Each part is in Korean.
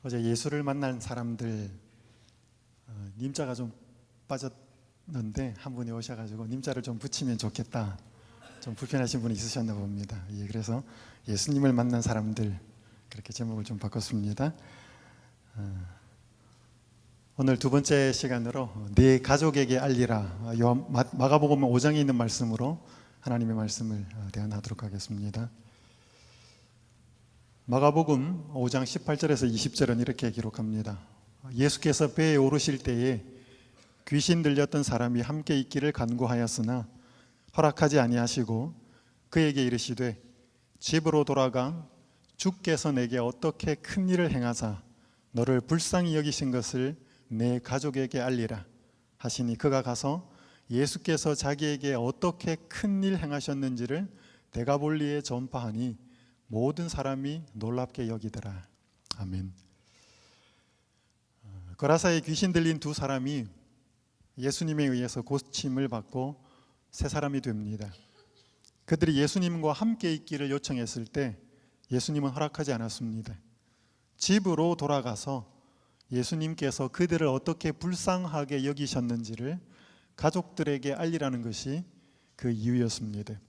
어제 예수를 만난 사람들 님자가 좀 빠졌는데 한 분이 오셔가지고 님자를 좀 붙이면 좋겠다, 좀 불편하신 분이 있으셨나 봅니다. 그래서 예수님을 만난 사람들 그렇게 제목을 좀 바꿨습니다. 오늘 두 번째 시간으로 네 가족에게 알리라, 마가복음 5장에 있는 말씀으로 하나님의 말씀을 대언하도록 하겠습니다. 마가복음 5장 18절에서 20절은 이렇게 기록합니다. 예수께서 배에 오르실 때에 귀신 들렸던 사람이 함께 있기를 간구하였으나 허락하지 아니하시고 그에게 이르시되 집으로 돌아가 주께서 내게 어떻게 큰 일을 행하사 너를 불쌍히 여기신 것을 내 가족에게 알리라 하시니 그가 가서 예수께서 자기에게 어떻게 큰 일 행하셨는지를 데가볼리에 전파하니 모든 사람이 놀랍게 여기더라. 아멘. 거라사에 귀신 들린 두 사람이 예수님에 의해서 고침을 받고 새 사람이 됩니다. 그들이 예수님과 함께 있기를 요청했을 때 예수님은 허락하지 않았습니다. 집으로 돌아가서 예수님께서 그들을 어떻게 불쌍하게 여기셨는지를 가족들에게 알리라는 것이 그 이유였습니다.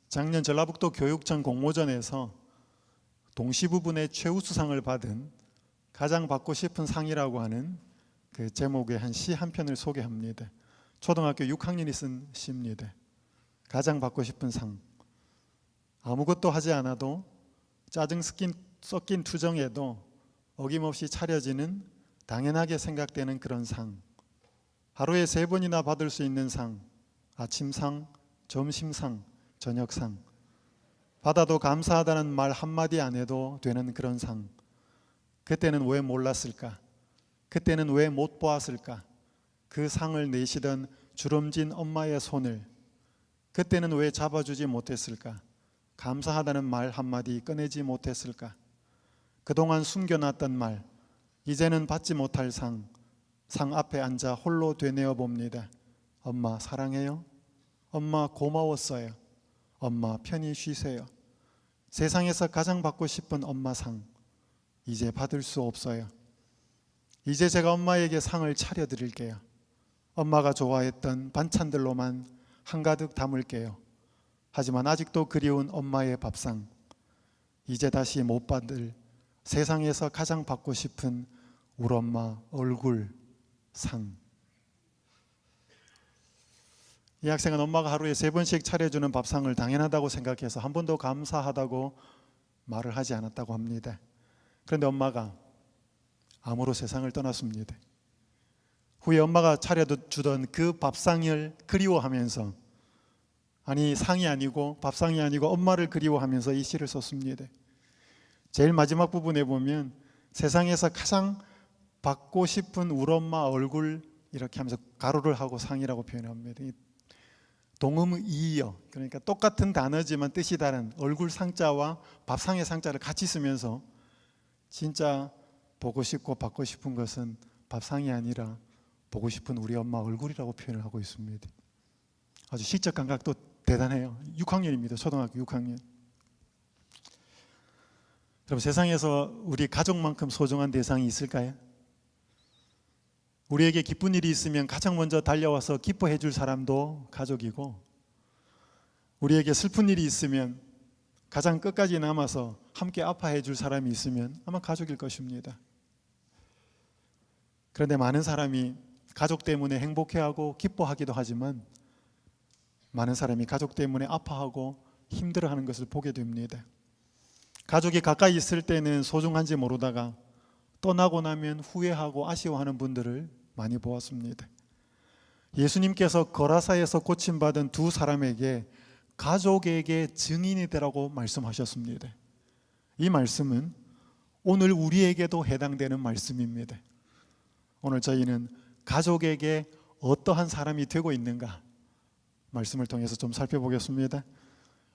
작년 전라북도 교육청 공모전에서 동시부분의 최우수상을 받은 가장 받고 싶은 상이라고 하는 그 제목의 한 시 한 편을 소개합니다. 초등학교 6학년이 쓴 시입니다. 가장 받고 싶은 상. 아무것도 하지 않아도 짜증 섞인 투정에도 어김없이 차려지는 당연하게 생각되는 그런 상. 하루에 3번이나 받을 수 있는 상. 아침상, 점심상, 저녁상. 받아도 감사하다는 말 한마디 안 해도 되는 그런 상. 그때는 왜 몰랐을까? 그때는 왜 못 보았을까? 그 상을 내시던 주름진 엄마의 손을 그때는 왜 잡아주지 못했을까? 감사하다는 말 한마디 꺼내지 못했을까? 그동안 숨겨놨던 말, 이제는 받지 못할 상 앞에 앉아 홀로 되뇌어 봅니다. 엄마 사랑해요. 엄마 고마웠어요. 엄마 편히 쉬세요. 세상에서 가장 받고 싶은 엄마 상, 이제 받을 수 없어요. 이제 제가 엄마에게 상을 차려드릴게요. 엄마가 좋아했던 반찬들로만 한가득 담을게요. 하지만 아직도 그리운 엄마의 밥상, 이제 다시 못 받을 세상에서 가장 받고 싶은 우리 엄마 얼굴 상. 이 학생은 엄마가 하루에 3번씩 차려주는 밥상을 당연하다고 생각해서 한 번도 감사하다고 말을 하지 않았다고 합니다. 그런데 엄마가 암으로 세상을 떠났습니다. 후에 엄마가 차려주던 그 밥상을 그리워하면서, 아니 상이 아니고 밥상이 아니고 엄마를 그리워하면서 이 시를 썼습니다. 제일 마지막 부분에 보면 세상에서 가장 받고 싶은 우리 엄마 얼굴 이렇게 하면서 가로를 하고 상이라고 표현합니다. 동음이어, 그러니까 똑같은 단어지만 뜻이 다른 얼굴 상자와 밥상의 상자를 같이 쓰면서 진짜 보고 싶고 받고 싶은 것은 밥상이 아니라 보고 싶은 우리 엄마 얼굴이라고 표현을 하고 있습니다. 아주 시적 감각도 대단해요. 6학년입니다. 초등학교 6학년. 여러분, 세상에서 우리 가족만큼 소중한 대상이 있을까요? 우리에게 기쁜 일이 있으면 가장 먼저 달려와서 기뻐해 줄 사람도 가족이고, 우리에게 슬픈 일이 있으면 가장 끝까지 남아서 함께 아파해 줄 사람이 있으면 아마 가족일 것입니다. 그런데 많은 사람이 가족 때문에 행복해하고 기뻐하기도 하지만 많은 사람이 가족 때문에 아파하고 힘들어하는 것을 보게 됩니다. 가족이 가까이 있을 때는 소중한지 모르다가 떠나고 나면 후회하고 아쉬워하는 분들을 많이 보았습니다. 예수님께서 거라사에서 고침받은 두 사람에게 가족에게 증인이 되라고 말씀하셨습니다. 이 말씀은 오늘 우리에게도 해당되는 말씀입니다. 오늘 저희는 가족에게 어떠한 사람이 되고 있는가 말씀을 통해서 좀 살펴보겠습니다.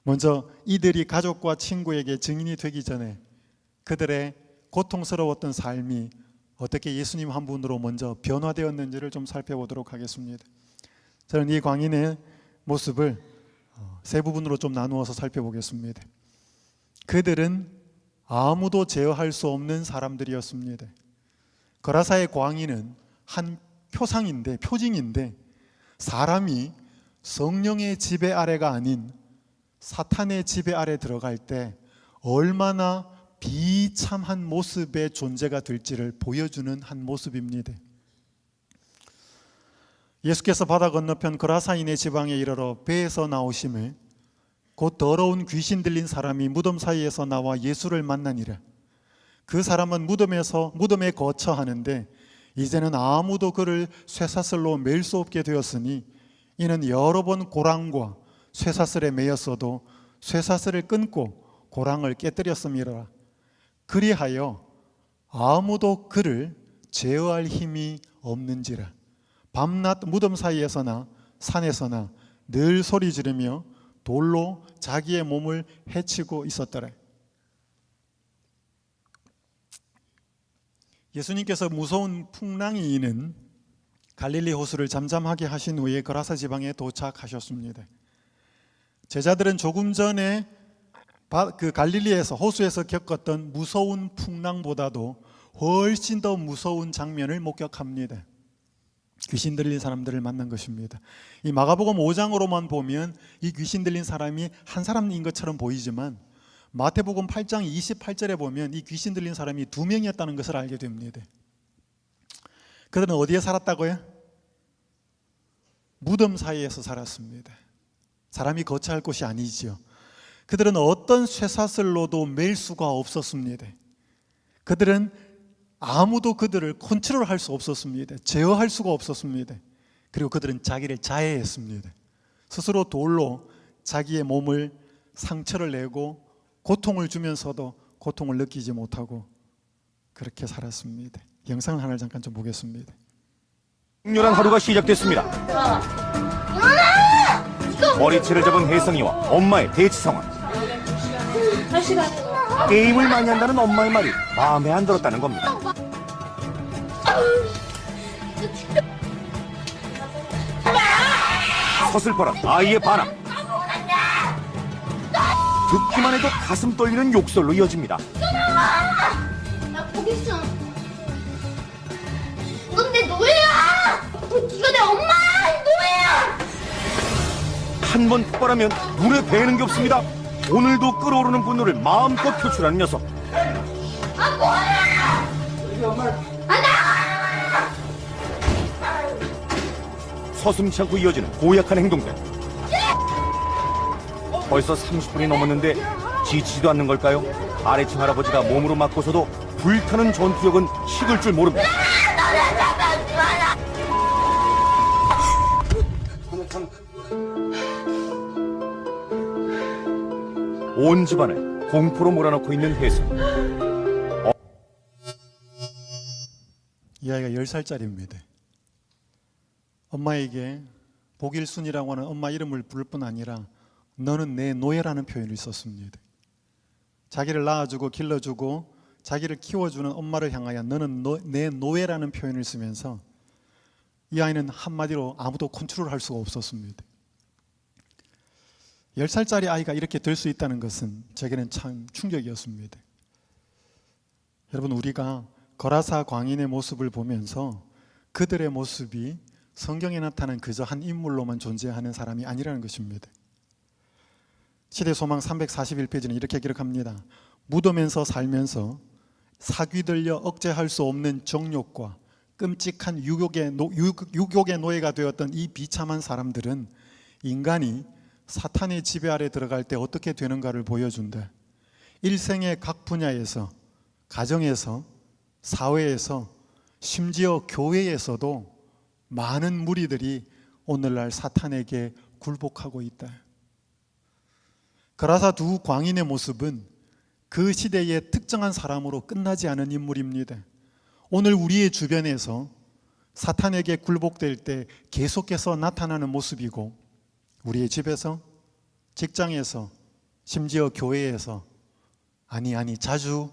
먼저 이들이 가족과 친구에게 증인이 되기 전에 그들의 고통스러웠던 삶이 어떻게 예수님 한 분으로 먼저 변화되었는지를 좀 살펴보도록 하겠습니다. 저는 이 광인의 모습을 세 부분으로 좀 나누어서 살펴보겠습니다. 그들은 아무도 제어할 수 없는 사람들이었습니다. 거라사의 광인은 한 표징인데 사람이 성령의 지배 아래가 아닌 사탄의 지배 아래 들어갈 때 얼마나 비참한 모습의 존재가 될지를 보여주는 한 모습입니다. 예수께서 바다 건너편 거라사인의 지방에 이르러 배에서 나오심에 곧 더러운 귀신 들린 사람이 무덤 사이에서 나와 예수를 만나니라. 그 사람은 무덤에 거처하는데 이제는 아무도 그를 쇠사슬로 매일 수 없게 되었으니 이는 여러 번 고랑과 쇠사슬에 매였어도 쇠사슬을 끊고 고랑을 깨뜨렸음이라. 그리하여 아무도 그를 제어할 힘이 없는지라. 밤낮 무덤 사이에서나 산에서나 늘 소리 지르며 돌로 자기의 몸을 해치고 있었더라. 예수님께서 무서운 풍랑이 이는 갈릴리 호수를 잠잠하게 하신 후에 거라사 지방에 도착하셨습니다. 제자들은 조금 전에 그 갈릴리에서 호수에서 겪었던 무서운 풍랑보다도 훨씬 더 무서운 장면을 목격합니다. 귀신 들린 사람들을 만난 것입니다. 이 마가복음 5장으로만 보면 이 귀신 들린 사람이 한 사람인 것처럼 보이지만 마태복음 8장 28절에 보면 이 귀신 들린 사람이 2명이었다는 것을 알게 됩니다. 그들은 어디에 살았다고요? 무덤 사이에서 살았습니다. 사람이 거처할 곳이 아니지요. 그들은 어떤 쇠사슬로도 맬 수가 없었습니다. 그들은 아무도 그들을 컨트롤할 수 없었습니다. 제어할 수가 없었습니다. 그리고 그들은 자기를 자해했습니다. 스스로 돌로 자기의 몸을 상처를 내고 고통을 주면서도 고통을 느끼지 못하고 그렇게 살았습니다. 영상을 하나 잠깐 좀 보겠습니다. 강렬한 하루가 시작됐습니다. 머리채를 잡은 혜성이와 엄마의 대치 상황. 게임을 많이 한다는 엄마의 말이 마음에 안 들었다는 겁니다. 서슬퍼런 아이의 반항. 듣기만 해도 가슴 떨리는 욕설로 이어집니다. 나 보겠어. 넌 내 노예야. 네가 내 엄마야. 노예야. 한 번 폭발하면 눈에 뵈는 게 없습니다. 오늘도 끓어오르는 분노를 마음껏 표출하는 녀석. 아 뭐야? 서슴지 않고 이어지는 고약한 행동들. 벌써 30분이 넘었는데 지치지도 않는 걸까요? 아래층 할아버지가 몸으로 맞고서도 불타는 전투력은 식을 줄 모릅니다. 온 집안을 공포로 몰아넣고 있는 혜성. 이 아이가 10살짜리입니다. 엄마에게 복일순이라고 하는 엄마 이름을 부를 뿐 아니라 너는 내 노예라는 표현을 썼습니다. 자기를 낳아주고 길러주고 자기를 키워주는 엄마를 향하여 너는 내 노예라는 표현을 쓰면서 이 아이는 한마디로 아무도 컨트롤할 수가 없었습니다. 10살짜리 아이가 이렇게 될 수 있다는 것은 제게는 참 충격이었습니다. 여러분, 우리가 거라사 광인의 모습을 보면서 그들의 모습이 성경에 나타난 그저 한 인물로만 존재하는 사람이 아니라는 것입니다. 시대소망 341페이지는 이렇게 기록합니다. 무덤에서 살면서 사귀 들려 억제할 수 없는 정욕과 끔찍한 유욕의 노예가 되었던 이 비참한 사람들은 인간이 사탄의 지배 아래 들어갈 때 어떻게 되는가를 보여준다. 일생의 각 분야에서, 가정에서, 사회에서, 심지어 교회에서도 많은 무리들이 오늘날 사탄에게 굴복하고 있다. 거라사 두 광인의 모습은 그 시대의 특정한 사람으로 끝나지 않은 인물입니다. 오늘 우리의 주변에서 사탄에게 굴복될 때 계속해서 나타나는 모습이고, 우리의 집에서, 직장에서, 심지어 교회에서, 아니 자주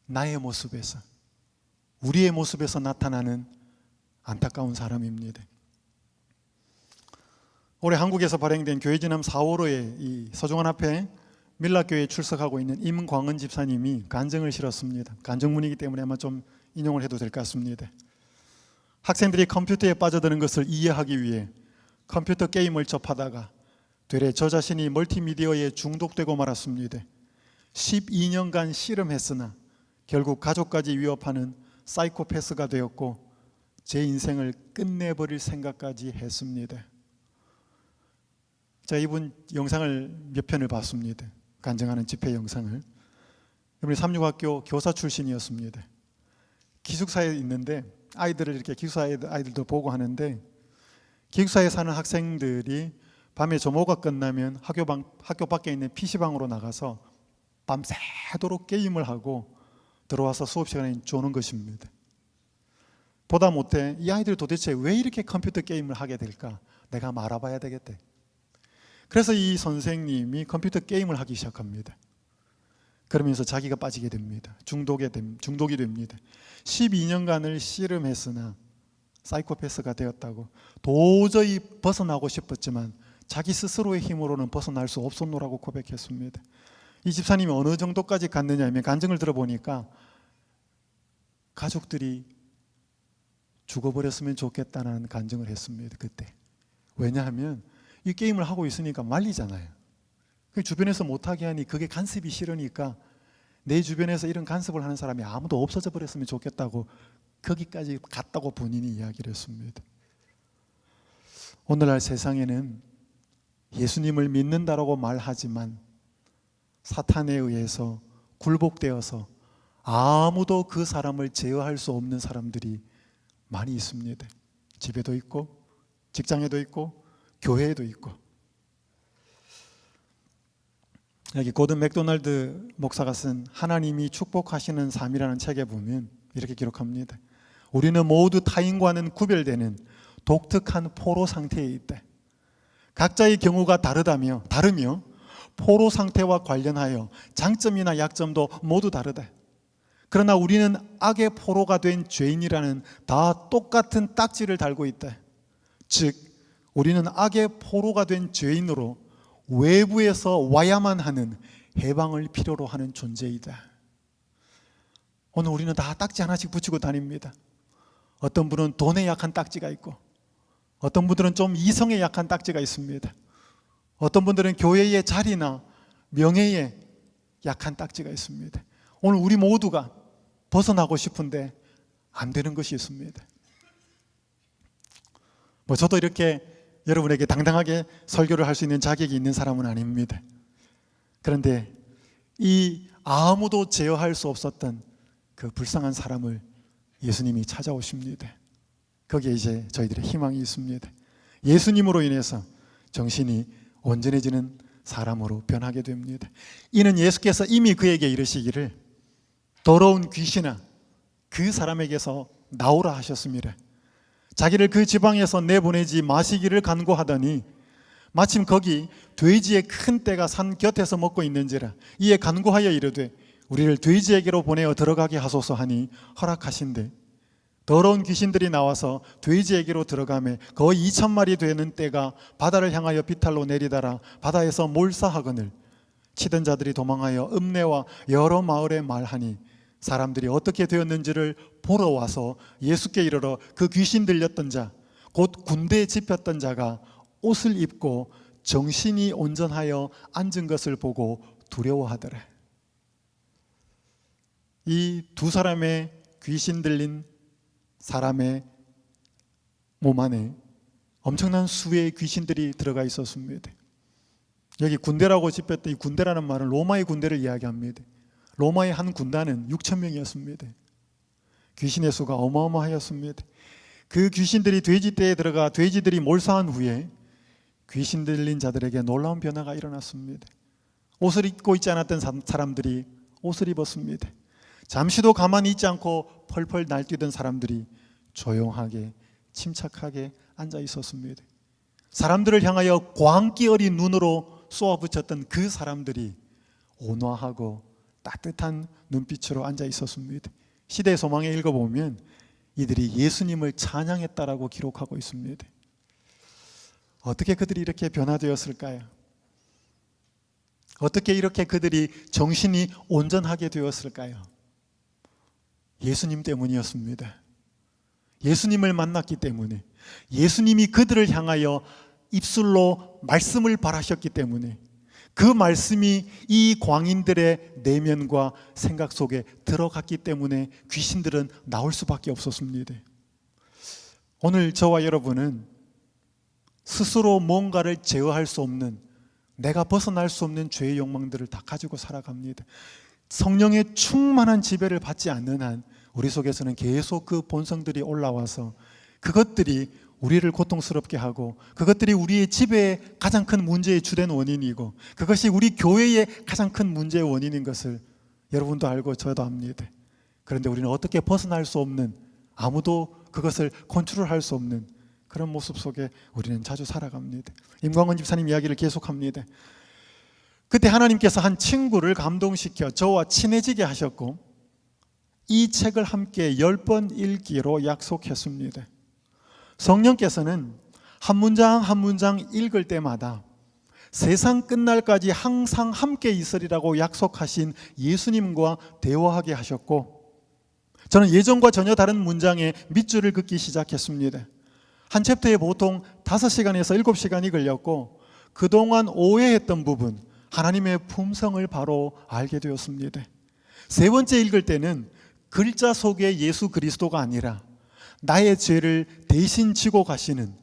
나의 모습에서, 우리의 모습에서 나타나는 안타까운 사람입니다. 올해 한국에서 발행된 교회지남 4월호의 이 서중환 앞에 밀락교회에 출석하고 있는 임광은 집사님이 간증을 실었습니다. 간증문이기 때문에 아마 좀 인용을 해도 될 것 같습니다. 학생들이 컴퓨터에 빠져드는 것을 이해하기 위해 컴퓨터 게임을 접하다가 되레 저 자신이 멀티미디어에 중독되고 말았습니다. 12년간 씨름했으나 결국 가족까지 위협하는 사이코패스가 되었고 제 인생을 끝내버릴 생각까지 했습니다. 제가 이분 영상을 몇 편을 봤습니다. 간증하는 집회 영상을. 이분이 삼육학교 교사 출신이었습니다. 기숙사에 있는데 아이들을 이렇게 기숙사에 아이들도 보고 하는데 기숙사에 사는 학생들이 밤에 조모가 끝나면 학교 밖에 있는 PC방으로 나가서 밤새도록 게임을 하고 들어와서 수업 시간에 조는 것입니다. 보다 못해 이 아이들 도대체 왜 이렇게 컴퓨터 게임을 하게 될까? 내가 한번 알아봐야 되겠대. 그래서 이 선생님이 컴퓨터 게임을 하기 시작합니다. 그러면서 자기가 빠지게 됩니다. 중독이 됩니다. 12년간을 씨름했으나 사이코패스가 되었다고. 도저히 벗어나고 싶었지만 자기 스스로의 힘으로는 벗어날 수 없었노라고 고백했습니다. 이 집사님이 어느 정도까지 갔느냐 하면 간증을 들어보니까 가족들이 죽어버렸으면 좋겠다는 간증을 했습니다. 그때. 왜냐하면 이 게임을 하고 있으니까 말리잖아요. 주변에서 못하게 하니 그게 간섭이 싫으니까 내 주변에서 이런 간섭을 하는 사람이 아무도 없어져 버렸으면 좋겠다고 거기까지 갔다고 본인이 이야기를 했습니다. 오늘날 세상에는 예수님을 믿는다라고 말하지만 사탄에 의해서 굴복되어서 아무도 그 사람을 제어할 수 없는 사람들이 많이 있습니다. 집에도 있고 직장에도 있고 교회에도 있고. 여기 고든 맥도날드 목사가 쓴 하나님이 축복하시는 삶이라는 책에 보면 이렇게 기록합니다. 우리는 모두 타인과는 구별되는 독특한 포로 상태에 있다. 각자의 경우가 다르며 포로 상태와 관련하여 장점이나 약점도 모두 다르다. 그러나 우리는 악의 포로가 된 죄인이라는 다 똑같은 딱지를 달고 있다. 즉 우리는 악의 포로가 된 죄인으로 외부에서 와야만 하는 해방을 필요로 하는 존재이다. 오늘 우리는 다 딱지 하나씩 붙이고 다닙니다. 어떤 분은 돈에 약한 딱지가 있고 어떤 분들은 좀 이성에 약한 딱지가 있습니다. 어떤 분들은 교회의 자리나 명예에 약한 딱지가 있습니다. 오늘 우리 모두가 벗어나고 싶은데 안 되는 것이 있습니다. 저도 이렇게 여러분에게 당당하게 설교를 할 수 있는 자격이 있는 사람은 아닙니다. 그런데 이 아무도 제어할 수 없었던 그 불쌍한 사람을 예수님이 찾아오십니다. 거기에 이제 저희들의 희망이 있습니다. 예수님으로 인해서 정신이 온전해지는 사람으로 변하게 됩니다. 이는 예수께서 이미 그에게 이르시기를 더러운 귀신아 그 사람에게서 나오라 하셨습니다. 자기를 그 지방에서 내보내지 마시기를 간구하더니 마침 거기 돼지의 큰 떼가 산 곁에서 먹고 있는지라 이에 간구하여 이르되 우리를 돼지에게로 보내어 들어가게 하소서 하니 허락하신대. 더러운 귀신들이 나와서 돼지에게로 들어가매 거의 2,000마리 되는 떼가 바다를 향하여 비탈로 내리다라 바다에서 몰사하거늘 치던 자들이 도망하여 읍내와 여러 마을에 말하니 사람들이 어떻게 되었는지를 보러 와서 예수께 이르러 그 귀신 들렸던 자 곧 군대에 집혔던 자가 옷을 입고 정신이 온전하여 앉은 것을 보고 두려워하더라. 이 두 사람의 귀신 들린 사람의 몸 안에 엄청난 수의 귀신들이 들어가 있었습니다. 여기 군대라고 집혔던 이 군대라는 말은 로마의 군대를 이야기합니다. 로마의 한 군단은 6,000명이었습니다. 귀신의 수가 어마어마하였습니다. 그 귀신들이 돼지떼에 들어가 돼지들이 몰사한 후에 귀신 들린 자들에게 놀라운 변화가 일어났습니다. 옷을 입고 있지 않았던 사람들이 옷을 입었습니다. 잠시도 가만히 있지 않고 펄펄 날뛰던 사람들이 조용하게 침착하게 앉아 있었습니다. 사람들을 향하여 광기 어린 눈으로 쏘아붙였던 그 사람들이 온화하고 따뜻한 눈빛으로 앉아 있었습니다. 시대의 소망에 읽어보면 이들이 예수님을 찬양했다라고 기록하고 있습니다. 어떻게 그들이 이렇게 변화되었을까요? 어떻게 이렇게 그들이 정신이 온전하게 되었을까요? 예수님 때문이었습니다. 예수님을 만났기 때문에, 예수님이 그들을 향하여 입술로 말씀을 발하셨기 때문에, 그 말씀이 이 광인들의 내면과 생각 속에 들어갔기 때문에 귀신들은 나올 수밖에 없었습니다. 오늘 저와 여러분은 스스로 뭔가를 제어할 수 없는, 내가 벗어날 수 없는 죄의 욕망들을 다 가지고 살아갑니다. 성령의 충만한 지배를 받지 않는 한 우리 속에서는 계속 그 본성들이 올라와서 그것들이 우리를 고통스럽게 하고, 그것들이 우리의 지배의 가장 큰 문제의 주된 원인이고, 그것이 우리 교회의 가장 큰 문제의 원인인 것을 여러분도 알고 저도 압니다. 그런데 우리는 어떻게 벗어날 수 없는, 아무도 그것을 컨트롤할 수 없는 그런 모습 속에 우리는 자주 살아갑니다. 임광원 집사님 이야기를 계속합니다. 그때 하나님께서 한 친구를 감동시켜 저와 친해지게 하셨고, 이 책을 함께 10번 읽기로 약속했습니다. 성령께서는 한 문장 한 문장 읽을 때마다 세상 끝날까지 항상 함께 있으리라고 약속하신 예수님과 대화하게 하셨고, 저는 예전과 전혀 다른 문장에 밑줄을 긋기 시작했습니다. 한 챕터에 보통 5시간에서 7시간이 걸렸고, 그동안 오해했던 부분, 하나님의 품성을 바로 알게 되었습니다. 세 번째 읽을 때는 글자 속에 예수 그리스도가 아니라 나의 죄를 대신 지고 가시는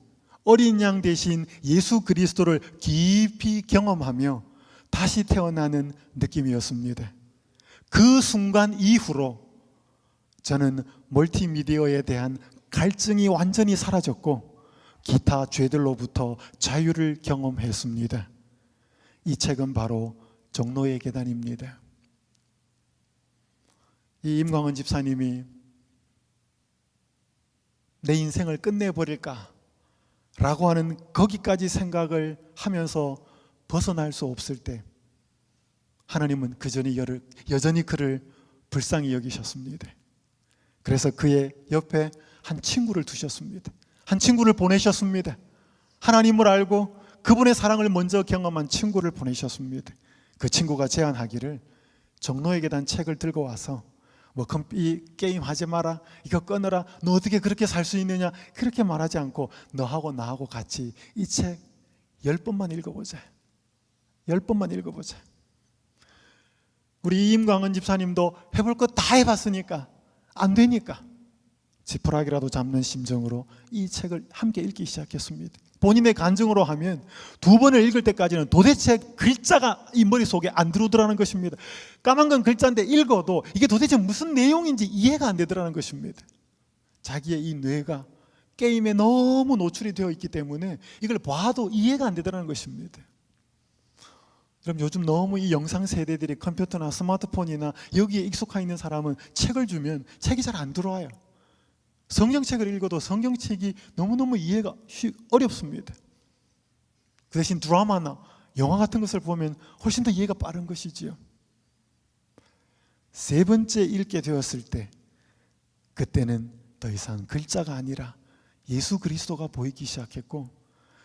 어린 양 대신 예수 그리스도를 깊이 경험하며 다시 태어나는 느낌이었습니다. 그 순간 이후로 저는 멀티미디어에 대한 갈증이 완전히 사라졌고, 기타 죄들로부터 자유를 경험했습니다. 이 책은 바로 종로의 계단입니다. 이 임광원 집사님이 내 인생을 끝내버릴까 라고 하는 거기까지 생각을 하면서 벗어날 수 없을 때, 하나님은 여전히 그를 불쌍히 여기셨습니다. 그래서 그의 옆에 한 친구를 두셨습니다. 한 친구를 보내셨습니다. 하나님을 알고 그분의 사랑을 먼저 경험한 친구를 보내셨습니다. 그 친구가 제안하기를, 종로의 계단 책을 들고 와서 이 게임 하지 마라, 이거 끊어라, 너 어떻게 그렇게 살 수 있느냐, 그렇게 말하지 않고 너하고 나하고 같이 이 책 10번만 읽어보자. 10번만 읽어보자. 우리 임광은 집사님도 해볼 거 다 해봤으니까 안 되니까 지푸라기라도 잡는 심정으로 이 책을 함께 읽기 시작했습니다. 본인의 간증으로 하면 2번을 읽을 때까지는 도대체 글자가 이 머릿속에 안 들어오더라는 것입니다. 까만 건 글자인데 읽어도 이게 도대체 무슨 내용인지 이해가 안 되더라는 것입니다. 자기의 이 뇌가 게임에 너무 노출이 되어 있기 때문에 이걸 봐도 이해가 안 되더라는 것입니다. 그럼 요즘 너무 이 영상 세대들이 컴퓨터나 스마트폰이나 여기에 익숙해 있는 사람은 책을 주면 책이 잘 안 들어와요. 성경책을 읽어도 성경책이 너무너무 이해가 어렵습니다. 그 대신 드라마나 영화 같은 것을 보면 훨씬 더 이해가 빠른 것이지요. 세 번째 읽게 되었을 때, 그때는 더 이상 글자가 아니라 예수 그리스도가 보이기 시작했고,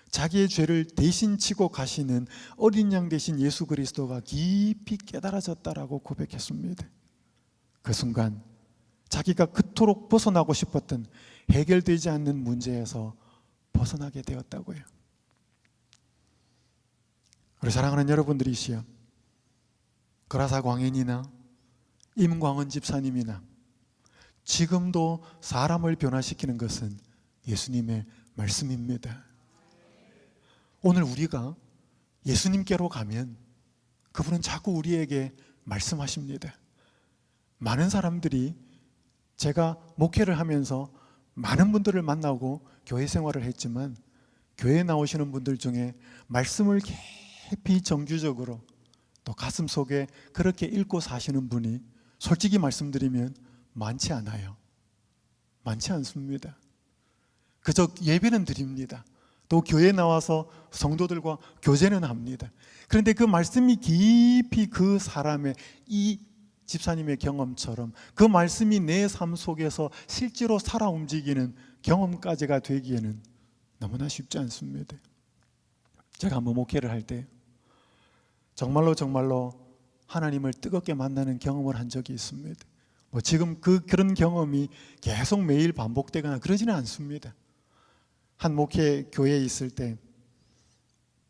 자기의 죄를 대신 지고 가시는 어린 양 대신 예수 그리스도가 깊이 깨달아졌다라고 고백했습니다. 그 순간 자기가 그토록 벗어나고 싶었던 해결되지 않는 문제에서 벗어나게 되었다고요. 우리 사랑하는 여러분들이시여, 거라사 광인이나 임광원 집사님이나 지금도 사람을 변화시키는 것은 예수님의 말씀입니다. 오늘 우리가 예수님께로 가면 그분은 자꾸 우리에게 말씀하십니다. 많은 사람들이, 제가 목회를 하면서 많은 분들을 만나고 교회 생활을 했지만, 교회에 나오시는 분들 중에 말씀을 깊이 정규적으로 또 가슴 속에 그렇게 읽고 사시는 분이 솔직히 말씀드리면 많지 않아요. 많지 않습니다. 그저 예배는 드립니다. 또 교회에 나와서 성도들과 교제는 합니다. 그런데 그 말씀이 깊이 그 사람의, 이 집사님의 경험처럼 그 말씀이 내 삶 속에서 실제로 살아 움직이는 경험까지가 되기에는 너무나 쉽지 않습니다. 제가 한번 목회를 할 때 정말로 하나님을 뜨겁게 만나는 경험을 한 적이 있습니다. 뭐 지금 그런 경험이 계속 매일 반복되거나 그러지는 않습니다. 한 목회 교회에 있을 때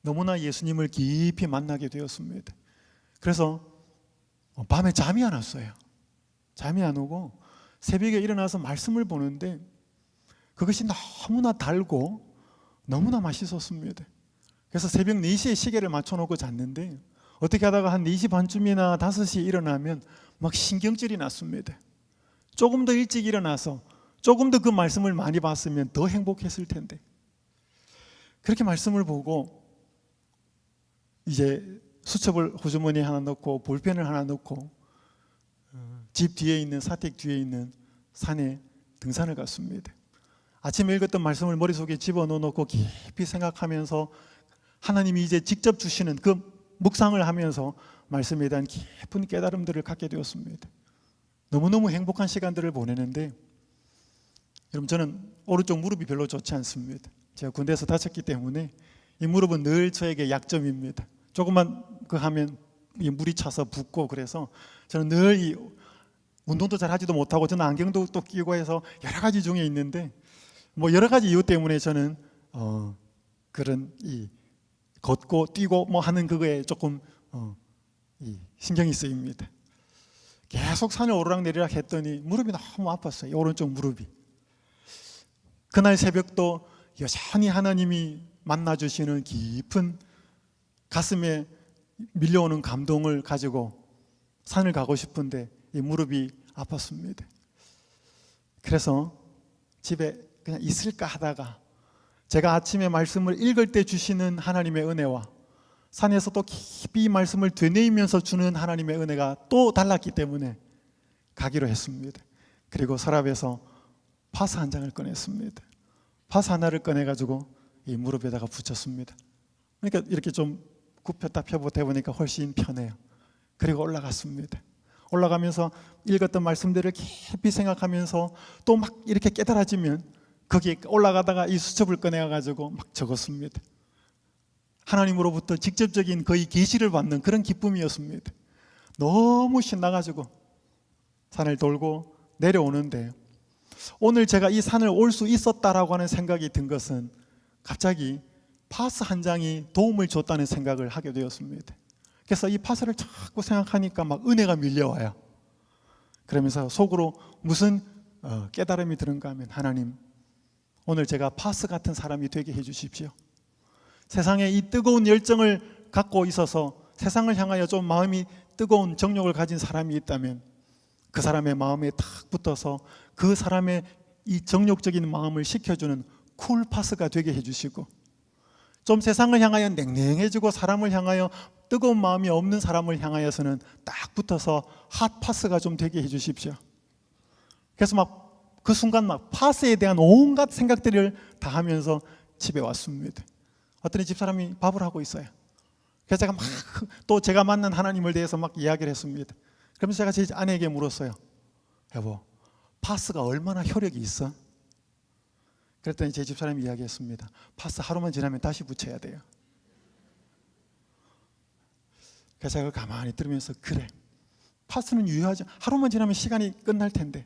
너무나 예수님을 깊이 만나게 되었습니다. 그래서 밤에 잠이 안 왔어요. 잠이 안 오고 새벽에 일어나서 말씀을 보는데 그것이 너무나 달고 너무나 맛있었습니다. 그래서 새벽 4시에 시계를 맞춰놓고 잤는데 어떻게 하다가 한 4시 반쯤이나 5시에 일어나면 막 신경질이 났습니다. 조금 더 일찍 일어나서 조금 더 그 말씀을 많이 봤으면 더 행복했을 텐데, 그렇게 말씀을 보고 이제 수첩을 호주머니에 하나 넣고 볼펜을 하나 넣고 집 뒤에 있는 사택 뒤에 있는 산에 등산을 갔습니다. 아침에 읽었던 말씀을 머릿속에 집어넣어놓고 깊이 생각하면서 하나님이 이제 직접 주시는 그 묵상을 하면서 말씀에 대한 깊은 깨달음들을 갖게 되었습니다. 너무너무 행복한 시간들을 보내는데, 여러분 저는 오른쪽 무릎이 별로 좋지 않습니다. 제가 군대에서 다쳤기 때문에 이 무릎은 늘 저에게 약점입니다. 조금만 하면 이 물이 차서 붓고, 그래서 저는 늘 이 운동도 잘 하지도 못하고 저는 안경도 또 끼고 해서 여러 가지 중에 있는데, 뭐 여러 가지 이유 때문에 저는 그런 이 걷고 뛰고 뭐 하는 그거에 조금 이 신경이 쓰입니다. 계속 산을 오르락내리락 했더니 무릎이 너무 아팠어요. 오른쪽 무릎이. 그날 새벽도 여전히 하나님이 만나주시는 깊은 가슴에 밀려오는 감동을 가지고 산을 가고 싶은데 이 무릎이 아팠습니다. 그래서 집에 그냥 있을까 하다가 제가 아침에 말씀을 읽을 때 주시는 하나님의 은혜와 산에서 또 깊이 말씀을 되뇌이면서 주는 하나님의 은혜가 또 달랐기 때문에 가기로 했습니다. 그리고 서랍에서 파스 한 장을 꺼냈습니다. 파스 하나를 꺼내가지고 이 무릎에다가 붙였습니다. 그러니까 이렇게 좀 굽혔다 펴보다 해보니까 훨씬 편해요. 그리고 올라갔습니다. 올라가면서 읽었던 말씀들을 깊이 생각하면서 또 막 이렇게 깨달아지면 거기에 올라가다가 이 수첩을 꺼내가지고 막 적었습니다. 하나님으로부터 직접적인 거의 계시를 받는 그런 기쁨이었습니다. 너무 신나가지고 산을 돌고 내려오는데, 오늘 제가 이 산을 올 수 있었다라고 하는 생각이 든 것은 갑자기 파스 한 장이 도움을 줬다는 생각을 하게 되었습니다. 그래서 이 파스를 자꾸 생각하니까 막 은혜가 밀려와요. 그러면서 속으로 무슨 깨달음이 드는가 하면, 하나님 오늘 제가 파스 같은 사람이 되게 해주십시오. 세상에 이 뜨거운 열정을 갖고 있어서 세상을 향하여 좀 마음이 뜨거운 정욕을 가진 사람이 있다면 그 사람의 마음에 탁 붙어서 그 사람의 이 정욕적인 마음을 식혀주는 쿨파스가 되게 해주시고, 좀 세상을 향하여 냉랭해지고 사람을 향하여 뜨거운 마음이 없는 사람을 향하여서는 딱 붙어서 핫파스가 좀 되게 해주십시오. 그래서 막 그 순간 막 파스에 대한 온갖 생각들을 다 하면서 집에 왔습니다. 어떤 집사람이 밥을 하고 있어요. 그래서 제가 막 또 제가 만난 하나님을 대해서 막 이야기를 했습니다. 그러면서 제가 제 아내에게 물었어요. 여보, 파스가 얼마나 효력이 있어? 그랬더니 제 집사람이 이야기했습니다. 파스 하루만 지나면 다시 붙여야 돼요. 그래서 제가 가만히 들으면서, 그래, 파스는 유효하죠. 하루만 지나면 시간이 끝날 텐데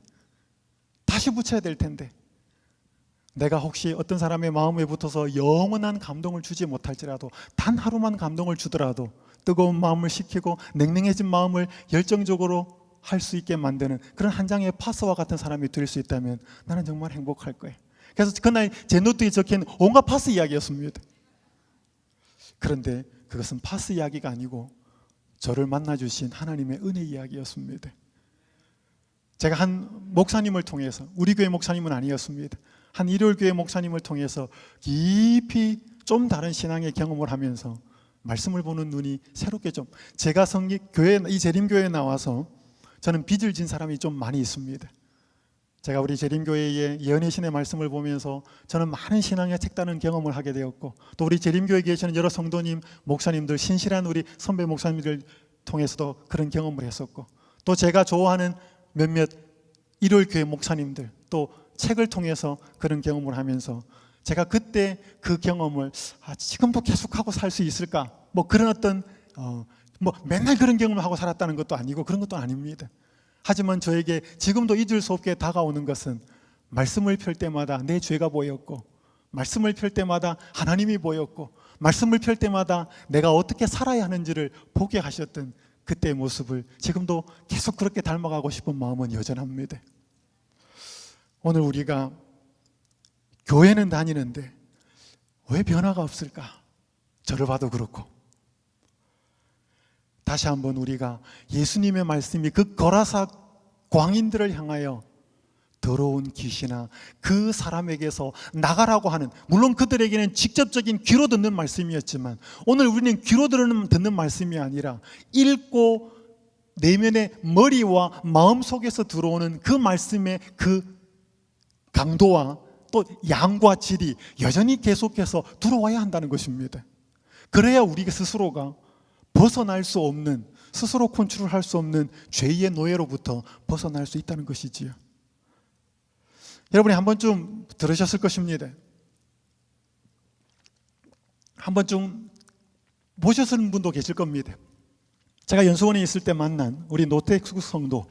다시 붙여야 될 텐데, 내가 혹시 어떤 사람의 마음에 붙어서 영원한 감동을 주지 못할지라도 단 하루만 감동을 주더라도 뜨거운 마음을 식히고 냉랭해진 마음을 열정적으로 할 수 있게 만드는 그런 한 장의 파스와 같은 사람이 될 수 있다면 나는 정말 행복할 거예요. 그래서 그날 제 노트에 적힌 온갖 파스 이야기였습니다. 그런데 그것은 파스 이야기가 아니고 저를 만나주신 하나님의 은혜 이야기였습니다. 제가 한 목사님을 통해서, 우리 교회 목사님은 아니었습니다. 한 일요일교회 목사님을 통해서 깊이 좀 다른 신앙의 경험을 하면서 말씀을 보는 눈이 새롭게 좀, 제가 교회, 이 재림교회에 나와서 저는 빚을 진 사람이 좀 많이 있습니다. 제가 우리 재림교회의 예언의 신의 말씀을 보면서 저는 많은 신앙의 색다른 경험을 하게 되었고, 또 우리 재림교회에 계시는 여러 성도님, 목사님들, 신실한 우리 선배 목사님들을 통해서도 그런 경험을 했었고, 또 제가 좋아하는 몇몇 일요일교회 목사님들, 또 책을 통해서 그런 경험을 하면서 제가 그때 그 경험을 지금도 계속하고 살 수 있을까, 뭐 그런 어떤 뭐 맨날 그런 경험을 하고 살았다는 것도 아니고 그런 것도 아닙니다. 하지만 저에게 지금도 잊을 수 없게 다가오는 것은 말씀을 펼 때마다 내 죄가 보였고, 말씀을 펼 때마다 하나님이 보였고, 말씀을 펼 때마다 내가 어떻게 살아야 하는지를 보게 하셨던 그때의 모습을 지금도 계속 그렇게 닮아가고 싶은 마음은 여전합니다. 오늘 우리가 교회는 다니는데 왜 변화가 없을까? 저를 봐도 그렇고. 다시 한번 우리가 예수님의 말씀이 그 거라사 광인들을 향하여 더러운 귀신아 그 사람에게서 나가라고 하는, 물론 그들에게는 직접적인 귀로 듣는 말씀이었지만 오늘 우리는 귀로 듣는 말씀이 아니라 읽고 내면의 머리와 마음 속에서 들어오는 그 말씀의 그 강도와 또 양과 질이 여전히 계속해서 들어와야 한다는 것입니다. 그래야 우리 스스로가 벗어날 수 없는, 스스로 컨트롤할 수 없는 죄의 노예로부터 벗어날 수 있다는 것이지요. 여러분이 한 번쯤 들으셨을 것입니다. 한 번쯤 보셨을 분도 계실 겁니다. 제가 연수원에 있을 때 만난 우리 노태숙 성도,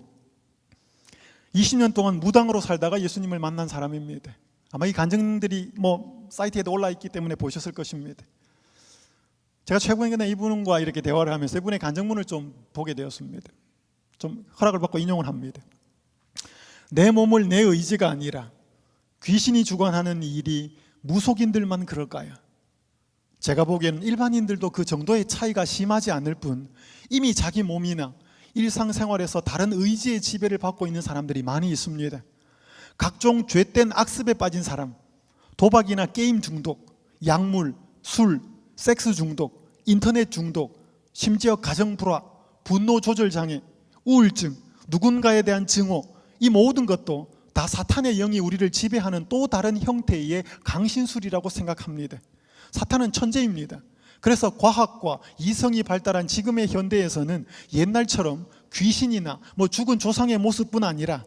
20년 동안 무당으로 살다가 예수님을 만난 사람입니다. 아마 이 간증들이 사이트에도 올라있기 때문에 보셨을 것입니다. 제가 최근에 이분과 이렇게 대화를 하면서 이분의 간증문을 좀 보게 되었습니다. 좀 허락을 받고 인용을 합니다. 내 몸을 내 의지가 아니라 귀신이 주관하는 일이 무속인들만 그럴까요? 제가 보기에는 일반인들도 그 정도의 차이가 심하지 않을 뿐 이미 자기 몸이나 일상생활에서 다른 의지의 지배를 받고 있는 사람들이 많이 있습니다. 각종 죄된 악습에 빠진 사람, 도박이나 게임 중독, 약물, 술, 섹스 중독, 인터넷 중독, 심지어 가정 불화, 분노 조절 장애, 우울증, 누군가에 대한 증오, 이 모든 것도 다 사탄의 영이 우리를 지배하는 또 다른 형태의 강신술이라고 생각합니다. 사탄은 천재입니다. 그래서 과학과 이성이 발달한 지금의 현대에서는 옛날처럼 귀신이나 죽은 조상의 모습뿐 아니라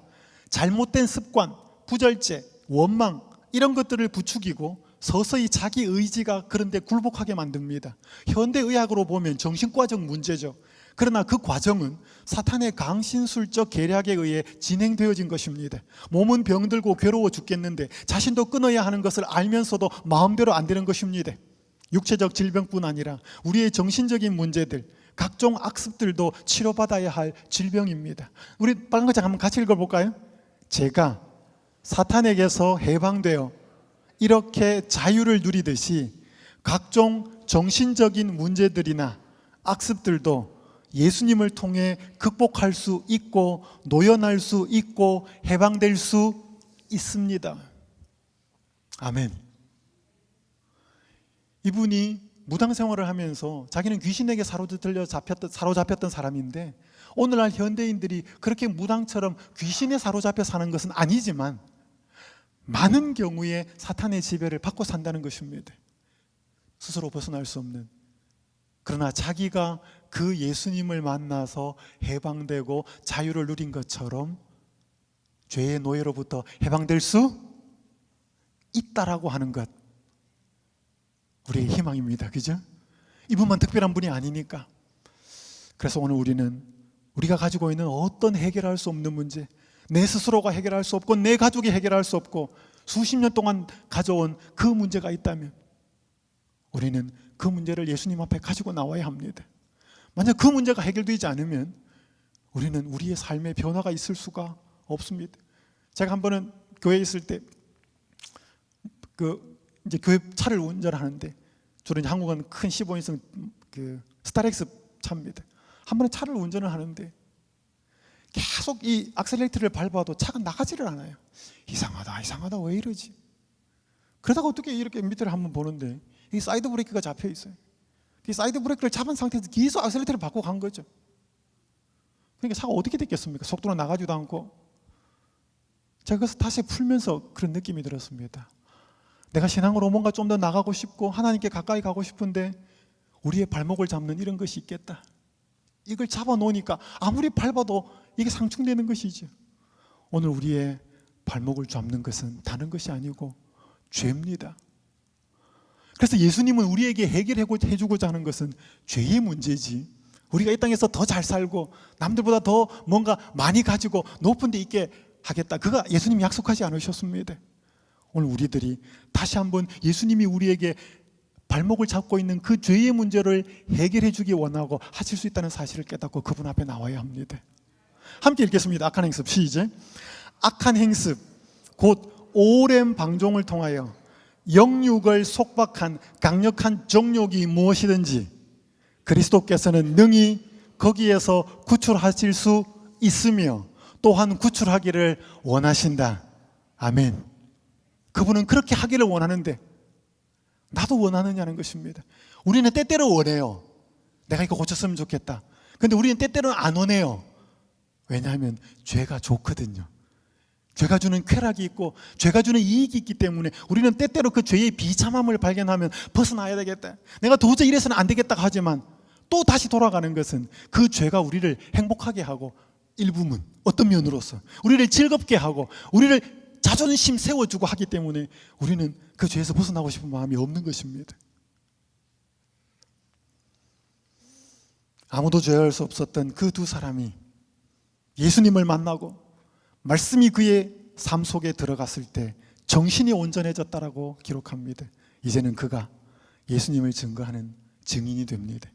잘못된 습관, 부절제, 원망 이런 것들을 부추기고 서서히 자기 의지가 그런데 굴복하게 만듭니다. 현대의학으로 보면 정신과적 문제죠. 그러나 그 과정은 사탄의 강신술적 계략에 의해 진행되어진 것입니다. 몸은 병들고 괴로워 죽겠는데 자신도 끊어야 하는 것을 알면서도 마음대로 안 되는 것입니다. 육체적 질병뿐 아니라 우리의 정신적인 문제들, 각종 악습들도 치료받아야 할 질병입니다. 우리 빨간 글자 한번 같이 읽어볼까요? 제가 사탄에게서 해방되어 이렇게 자유를 누리듯이 각종 정신적인 문제들이나 악습들도 예수님을 통해 극복할 수 있고 노연할 수 있고 해방될 수 있습니다. 아멘. 이분이 무당 생활을 하면서 자기는 귀신에게 사로잡혔던 사람인데 오늘날 현대인들이 그렇게 무당처럼 귀신에 사로잡혀 사는 것은 아니지만 많은 경우에 사탄의 지배를 받고 산다는 것입니다. 스스로 벗어날 수 없는. 그러나 자기가 그 예수님을 만나서 해방되고 자유를 누린 것처럼 죄의 노예로부터 해방될 수 있다라고 하는 것, 우리의 희망입니다. 그죠? 이분만 특별한 분이 아니니까. 그래서 오늘 우리는 우리가 가지고 있는 어떤 해결할 수 없는 문제, 내 스스로가 해결할 수 없고 내 가족이 해결할 수 없고 수십 년 동안 가져온 그 문제가 있다면 우리는 그 문제를 예수님 앞에 가지고 나와야 합니다. 만약 그 문제가 해결되지 않으면 우리는 우리의 삶에 변화가 있을 수가 없습니다. 제가 한 번은 교회에 있을 때 이제 교회 차를 운전하는데, 주로 이제 한국은 큰 15인승 스타렉스 차입니다. 한 번에 차를 운전을 하는데 계속 이 악셀레이터를 밟아도 차가 나가지를 않아요. 이상하다 왜 이러지? 그러다가 어떻게 이렇게 밑을 한번 보는데 이 사이드 브레이크가 잡혀 있어요. 이 사이드 브레이크를 잡은 상태에서 계속 악셀레이터를 밟고 간 거죠. 그러니까 차가 어떻게 됐겠습니까? 속도로 나가지도 않고. 제가 그래서 다시 풀면서 그런 느낌이 들었습니다. 내가 신앙으로 뭔가 좀 더 나가고 싶고 하나님께 가까이 가고 싶은데 우리의 발목을 잡는 이런 것이 있겠다. 이걸 잡아놓으니까 아무리 밟아도 이게 상충되는 것이죠. 오늘 우리의 발목을 잡는 것은 다른 것이 아니고 죄입니다. 그래서 예수님은 우리에게 해결해주고자 하는 것은 죄의 문제지 우리가 이 땅에서 더 잘 살고 남들보다 더 뭔가 많이 가지고 높은 데 있게 하겠다. 그가 예수님이 약속하지 않으셨습니다. 오늘 우리들이 다시 한번 예수님이 우리에게 발목을 잡고 있는 그 죄의 문제를 해결해 주기 원하고 하실 수 있다는 사실을 깨닫고 그분 앞에 나와야 합니다. 함께 읽겠습니다. 악한 행습 시작. 악한 행습 곧 오랜 방종을 통하여 영육을 속박한 강력한 정욕이 무엇이든지 그리스도께서는 능히 거기에서 구출하실 수 있으며 또한 구출하기를 원하신다. 아멘. 그분은 그렇게 하기를 원하는데 나도 원하느냐는 것입니다. 우리는 때때로 원해요. 내가 이거 고쳤으면 좋겠다. 근데 우리는 때때로는 안 원해요. 왜냐하면 죄가 좋거든요. 죄가 주는 쾌락이 있고 죄가 주는 이익이 있기 때문에 우리는 때때로 그 죄의 비참함을 발견하면 벗어나야 되겠다. 내가 도저히 이래서는 안 되겠다 하지만 또 다시 돌아가는 것은 그 죄가 우리를 행복하게 하고 일부분 어떤 면으로서 우리를 즐겁게 하고 우리를 자존심 세워주고 하기 때문에 우리는 그 죄에서 벗어나고 싶은 마음이 없는 것입니다. 아무도 제어할 수 없었던 그 두 사람이 예수님을 만나고 말씀이 그의 삶 속에 들어갔을 때 정신이 온전해졌다라고 기록합니다. 이제는 그가 예수님을 증거하는 증인이 됩니다.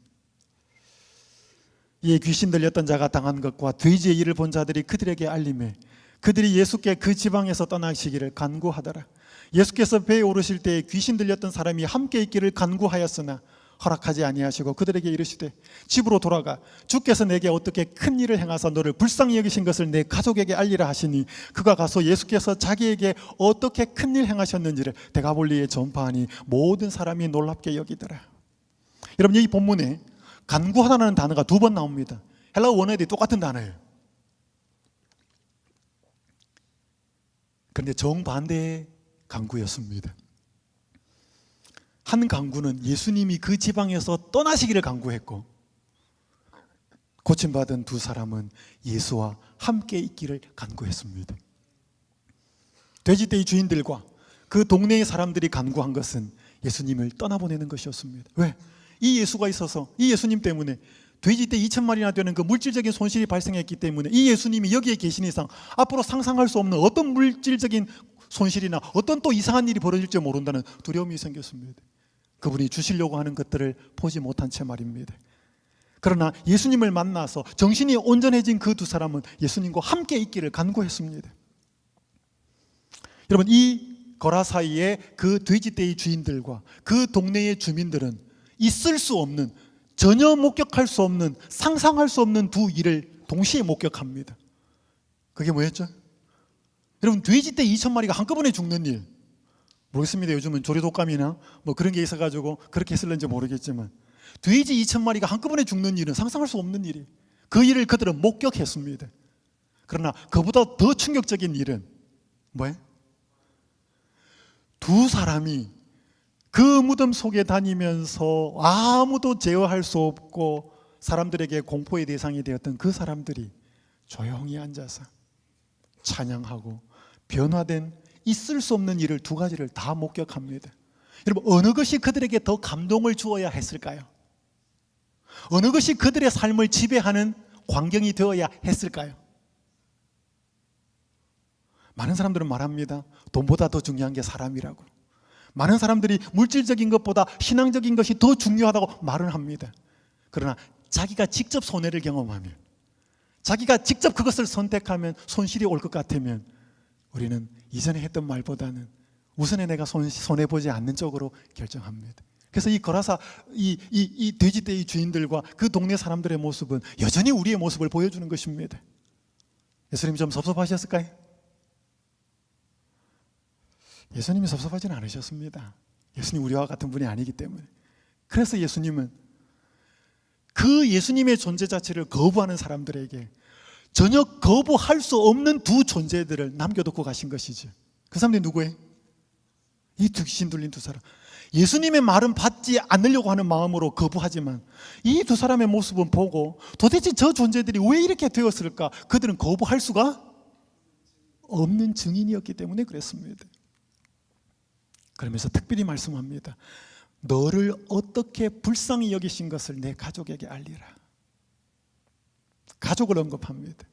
이에 귀신 들렸던 자가 당한 것과 돼지의 일을 본 자들이 그들에게 알림해 그들이 예수께 그 지방에서 떠나시기를 간구하더라. 예수께서 배에 오르실 때에 귀신 들렸던 사람이 함께 있기를 간구하였으나 허락하지 아니하시고 그들에게 이르시되 집으로 돌아가 주께서 내게 어떻게 큰 일을 행하사 너를 불쌍히 여기신 것을 내 가족에게 알리라 하시니 그가 가서 예수께서 자기에게 어떻게 큰 일 행하셨는지를 데가볼리에 전파하니 모든 사람이 놀랍게 여기더라. 여러분, 이 본문에 간구하다는 단어가 두 번 나옵니다. 헬라어 원어에도 똑같은 단어예요. 그런데 정반대의 간구였습니다. 한 간구는 예수님이 그 지방에서 떠나시기를 간구했고, 고침받은 두 사람은 예수와 함께 있기를 간구했습니다. 돼지떼의 주인들과 그 동네의 사람들이 간구한 것은 예수님을 떠나보내는 것이었습니다. 왜? 이 예수가 있어서, 이 예수님 때문에 돼지떼 2,000마리나 되는 그 물질적인 손실이 발생했기 때문에 이 예수님이 여기에 계신 이상 앞으로 상상할 수 없는 어떤 물질적인 손실이나 어떤 또 이상한 일이 벌어질지 모른다는 두려움이 생겼습니다. 그분이 주시려고 하는 것들을 보지 못한 채 말입니다. 그러나 예수님을 만나서 정신이 온전해진 그 두 사람은 예수님과 함께 있기를 간구했습니다. 여러분, 이 거라사이의 그 돼지떼의 주인들과 그 동네의 주민들은 있을 수 없는, 전혀 목격할 수 없는, 상상할 수 없는 두 일을 동시에 목격합니다. 그게 뭐였죠? 여러분, 돼지떼 2,000마리가 한꺼번에 죽는 일, 모르겠습니다. 요즘은 조리독감이나 뭐 그런 게 있어가지고 그렇게 했을는지 모르겠지만 돼지 2,000마리가 한꺼번에 죽는 일은 상상할 수 없는 일이에요. 그 일을 그들은 목격했습니다. 그러나 그보다 더 충격적인 일은 뭐예요? 두 사람이 그 무덤 속에 다니면서 아무도 제어할 수 없고 사람들에게 공포의 대상이 되었던 그 사람들이 조용히 앉아서 찬양하고 변화된 있을 수 없는 일을 두 가지를 다 목격합니다. 여러분, 어느 것이 그들에게 더 감동을 주어야 했을까요? 어느 것이 그들의 삶을 지배하는 광경이 되어야 했을까요? 많은 사람들은 말합니다. 돈보다 더 중요한 게 사람이라고. 많은 사람들이 물질적인 것보다 신앙적인 것이 더 중요하다고 말을 합니다. 그러나 자기가 직접 손해를 경험하면, 자기가 직접 그것을 선택하면 손실이 올 것 같으면 우리는 이전에 했던 말보다는 우선에 내가 손해보지 않는 쪽으로 결정합니다. 그래서 이 거라사, 이 돼지떼의 주인들과 그 동네 사람들의 모습은 여전히 우리의 모습을 보여주는 것입니다. 예수님이 좀 섭섭하셨을까요? 예수님이 섭섭하지는 않으셨습니다. 예수님 우리와 같은 분이 아니기 때문에. 그래서 예수님은 그 예수님의 존재 자체를 거부하는 사람들에게 전혀 거부할 수 없는 두 존재들을 남겨두고 가신 것이죠. 그 사람들이 누구예요? 이 귀신 들린 두 사람. 예수님의 말은 받지 않으려고 하는 마음으로 거부하지만 이 두 사람의 모습은 보고 도대체 저 존재들이 왜 이렇게 되었을까? 그들은 거부할 수가 없는 증인이었기 때문에 그랬습니다. 그러면서 특별히 말씀합니다. 너를 어떻게 불쌍히 여기신 것을 내 가족에게 알리라. 가족을 언급합니다.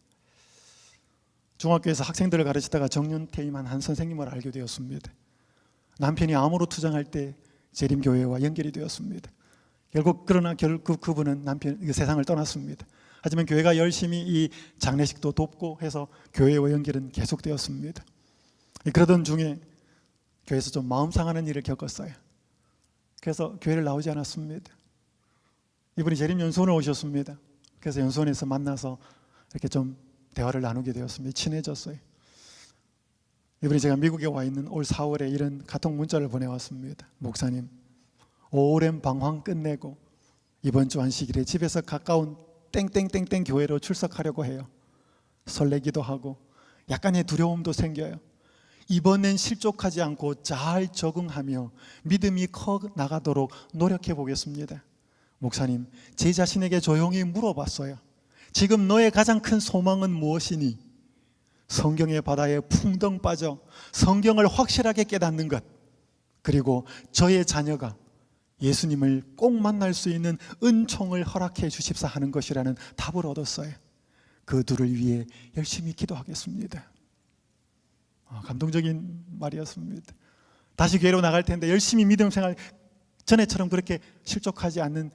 중학교에서 학생들을 가르치다가 정년퇴임한 한 선생님을 알게 되었습니다. 남편이 암으로 투정할 때 재림교회와 연결이 되었습니다. 그러나 그분은 세상을 떠났습니다. 하지만 교회가 열심히 이 장례식도 돕고 해서 교회와 연결은 계속되었습니다. 그러던 중에 교회에서 좀 마음 상하는 일을 겪었어요. 그래서 교회를 나오지 않았습니다. 이분이 재림연수원을 오셨습니다. 그래서 연수원에서 만나서 이렇게 좀 대화를 나누게 되었습니다. 친해졌어요. 이번에 제가 미국에 와 있는 올 4월에 이런 카톡 문자를 보내왔습니다. 목사님, 오랜 방황 끝내고 이번 주 안식일에 집에서 가까운 땡땡땡땡 교회로 출석하려고 해요. 설레기도 하고 약간의 두려움도 생겨요. 이번엔 실족하지 않고 잘 적응하며 믿음이 커 나가도록 노력해 보겠습니다. 목사님, 제 자신에게 조용히 물어봤어요. 지금 너의 가장 큰 소망은 무엇이니? 성경의 바다에 풍덩 빠져 성경을 확실하게 깨닫는 것, 그리고 저의 자녀가 예수님을 꼭 만날 수 있는 은총을 허락해 주십사 하는 것이라는 답을 얻었어요. 그 둘을 위해 열심히 기도하겠습니다. 감동적인 말이었습니다. 다시 교회로 나갈 텐데 열심히 믿음 생활, 전에처럼 그렇게 실족하지 않는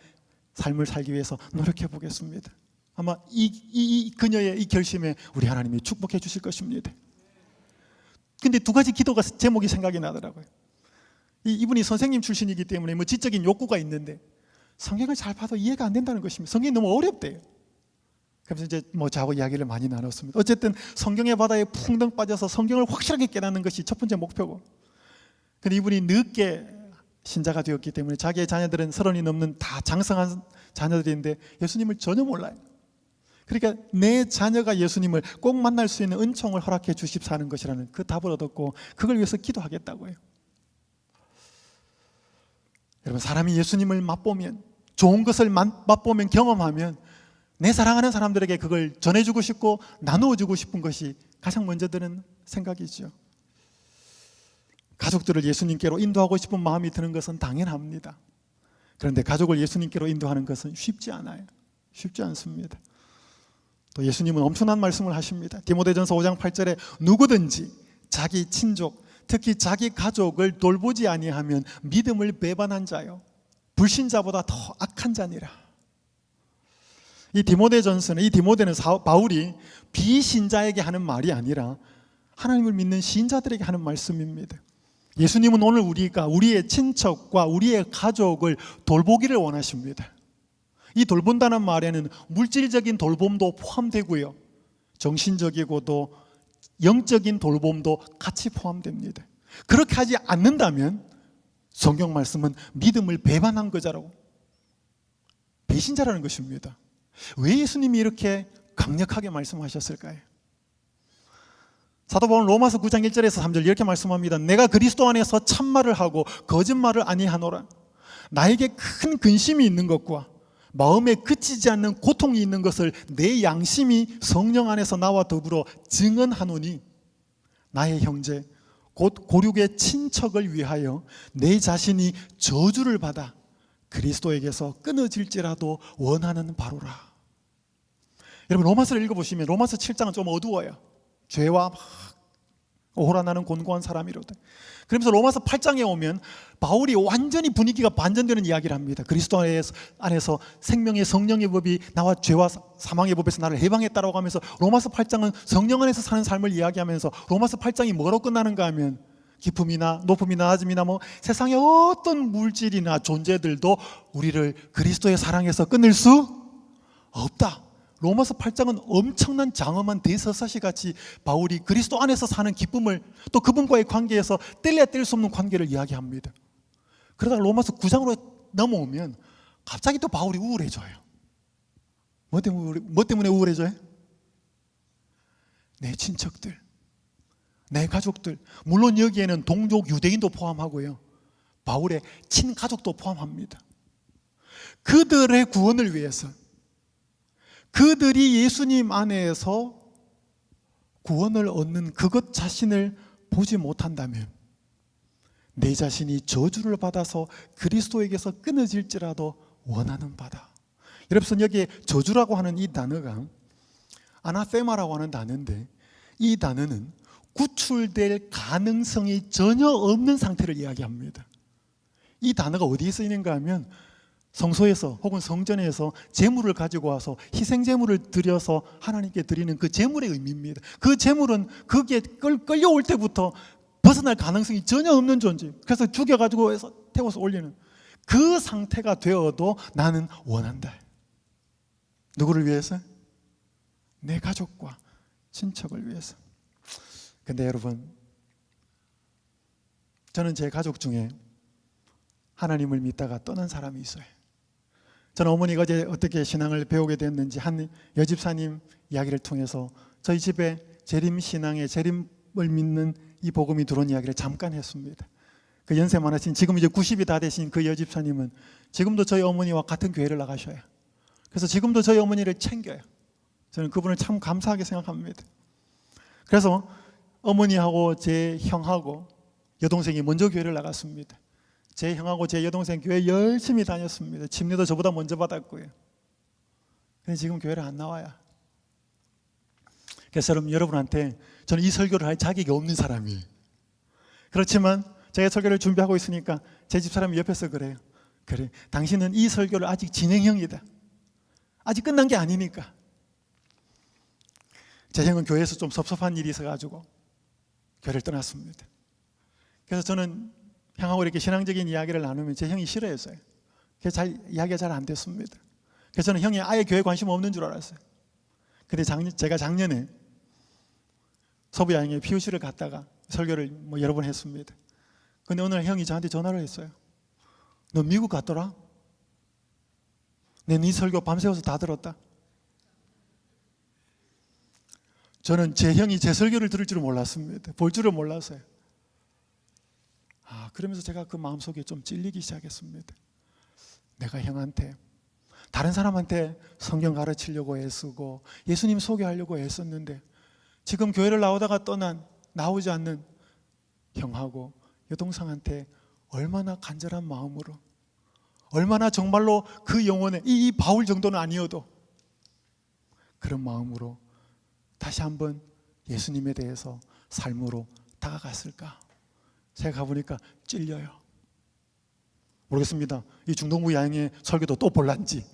삶을 살기 위해서 노력해 보겠습니다. 아마 이 그녀의 이 결심에 우리 하나님이 축복해 주실 것입니다. 근데 두 가지 기도가 제목이 생각이 나더라고요. 이분이 선생님 출신이기 때문에 뭐 지적인 욕구가 있는데 성경을 잘 봐도 이해가 안 된다는 것입니다. 성경이 너무 어렵대요. 그래서 이제 저하고 이야기를 많이 나눴습니다. 어쨌든 성경의 바다에 풍덩 빠져서 성경을 확실하게 깨닫는 것이 첫 번째 목표고, 근데 이분이 늦게 신자가 되었기 때문에 자기의 자녀들은 30이 넘는 다 장성한 자녀들인데 예수님을 전혀 몰라요. 그러니까 내 자녀가 예수님을 꼭 만날 수 있는 은총을 허락해 주십사 하는 것이라는 그 답을 얻었고, 그걸 위해서 기도하겠다고 해요. 여러분, 사람이 예수님을 맛보면, 좋은 것을 맛보면, 경험하면 내 사랑하는 사람들에게 그걸 전해주고 싶고 나누어주고 싶은 것이 가장 먼저 드는 생각이죠. 가족들을 예수님께로 인도하고 싶은 마음이 드는 것은 당연합니다. 그런데 가족을 예수님께로 인도하는 것은 쉽지 않아요. 쉽지 않습니다. 또 예수님은 엄청난 말씀을 하십니다. 디모데전서 5장 8절에 누구든지 자기 친족, 특히 자기 가족을 돌보지 아니하면 믿음을 배반한 자요, 불신자보다 더 악한 자니라. 이 디모데는 바울이 비신자에게 하는 말이 아니라 하나님을 믿는 신자들에게 하는 말씀입니다. 예수님은 오늘 우리의 친척과 우리의 가족을 돌보기를 원하십니다. 이 돌본다는 말에는 물질적인 돌봄도 포함되고요, 정신적이고도 영적인 돌봄도 같이 포함됩니다. 그렇게 하지 않는다면 성경 말씀은 믿음을 배반한 거자라고, 배신자라는 것입니다. 왜 예수님이 이렇게 강력하게 말씀하셨을까요? 사도 바울은 로마서 9장 1절에서 3절 이렇게 말씀합니다. 내가 그리스도 안에서 참말을 하고 거짓말을 아니하노라. 나에게 큰 근심이 있는 것과 마음에 그치지 않는 고통이 있는 것을 내 양심이 성령 안에서 나와 더불어 증언하노니, 나의 형제 곧 고륙의 친척을 위하여 내 자신이 저주를 받아 그리스도에게서 끊어질지라도 원하는 바로라. 여러분, 로마서를 읽어보시면 로마서 7장은 좀 어두워요. 죄와 막 오호라나는 곤고한 사람이로다. 그러면서 로마서 8장에 오면 바울이 완전히 분위기가 반전되는 이야기를 합니다. 그리스도 안에서 생명의 성령의 법이 나와 죄와 사망의 법에서 나를 해방했다라고 하면서 로마서 8장은 성령 안에서 사는 삶을 이야기하면서 로마서 8장이 뭐로 끝나는가 하면 기쁨이나 높음이나 낮음이나 세상의 어떤 물질이나 존재들도 우리를 그리스도의 사랑에서 끊을 수 없다. 로마서 8장은 엄청난 장엄한 대서사시 같이 바울이 그리스도 안에서 사는 기쁨을, 또 그분과의 관계에서 뗄래야 뗄 수 없는 관계를 이야기합니다. 그러다가 로마서 9장으로 넘어오면 갑자기 또 바울이 우울해져요. 뭐 때문에 우울해져요? 내 친척들, 내 가족들, 물론 여기에는 동족 유대인도 포함하고요, 바울의 친가족도 포함합니다. 그들의 구원을 위해서, 그들이 예수님 안에서 구원을 얻는 그것 자신을 보지 못한다면 내 자신이 저주를 받아서 그리스도에게서 끊어질지라도 원하는 바다. 여러분, 여기에 저주라고 하는 이 단어가 아나테마라고 하는 단어인데, 이 단어는 구출될 가능성이 전혀 없는 상태를 이야기합니다. 이 단어가 어디에 쓰이는가 하면 성소에서 혹은 성전에서 제물을 가지고 와서 희생 제물을 드려서 하나님께 드리는 그 제물의 의미입니다. 그 제물은 거기에 끌려올 때부터 벗어날 가능성이 전혀 없는 존재. 그래서 죽여가지고 해서 태워서 올리는 그 상태가 되어도 나는 원한다. 누구를 위해서? 내 가족과 친척을 위해서. 근데 여러분, 저는 제 가족 중에 하나님을 믿다가 떠난 사람이 있어요. 저는 어머니가 어제 어떻게 신앙을 배우게 됐는지 한 여집사님 이야기를 통해서 저희 집에 재림신앙에 재림을 믿는 이 복음이 들어온 이야기를 잠깐 했습니다. 그 연세 많으신, 지금 이제 90이 다 되신 그 여집사님은 지금도 저희 어머니와 같은 교회를 나가셔요. 그래서 지금도 저희 어머니를 챙겨요. 저는 그분을 참 감사하게 생각합니다. 그래서 어머니하고 제 형하고 여동생이 먼저 교회를 나갔습니다. 제 형하고 제 여동생 교회 열심히 다녔습니다. 침례도 저보다 먼저 받았고요. 근데 지금 교회를 안 나와요. 그래서 여러분한테 저는 이 설교를 할 자격이 없는 사람이에요. 그렇지만 제가 설교를 준비하고 있으니까 제 집사람이 옆에서 그래요. 그래, 당신은 이 설교를 아직 진행형이다. 아직 끝난 게 아니니까. 제 형은 교회에서 좀 섭섭한 일이 있어가지고 교회를 떠났습니다. 그래서 저는 형하고 이렇게 신앙적인 이야기를 나누면 제 형이 싫어했어요. 그래서 이야기가 잘 안 됐습니다. 그래서 저는 형이 아예 교회에 관심 없는 줄 알았어요. 근데 제가 작년에 서부야행에 PUC를 갔다가 설교를 여러 번 했습니다. 근데 오늘 형이 저한테 전화를 했어요. 너 미국 갔더라? 내 네 설교 밤새워서 다 들었다. 저는 제 형이 제 설교를 들을 줄은 몰랐습니다. 볼 줄은 몰랐어요. 그러면서 제가 그 마음속에 좀 찔리기 시작했습니다. 내가 형한테, 다른 사람한테 성경 가르치려고 애쓰고 예수님 소개하려고 애썼는데 지금 교회를 나오다가 나오지 않는 형하고 여동생한테 얼마나 간절한 마음으로, 얼마나 정말로 그 영혼에 이 바울 정도는 아니어도 그런 마음으로 다시 한번 예수님에 대해서 삶으로 다가갔을까 생각해보니까 찔려요. 모르겠습니다. 이 중동부 야행의 설교도 또 볼란지.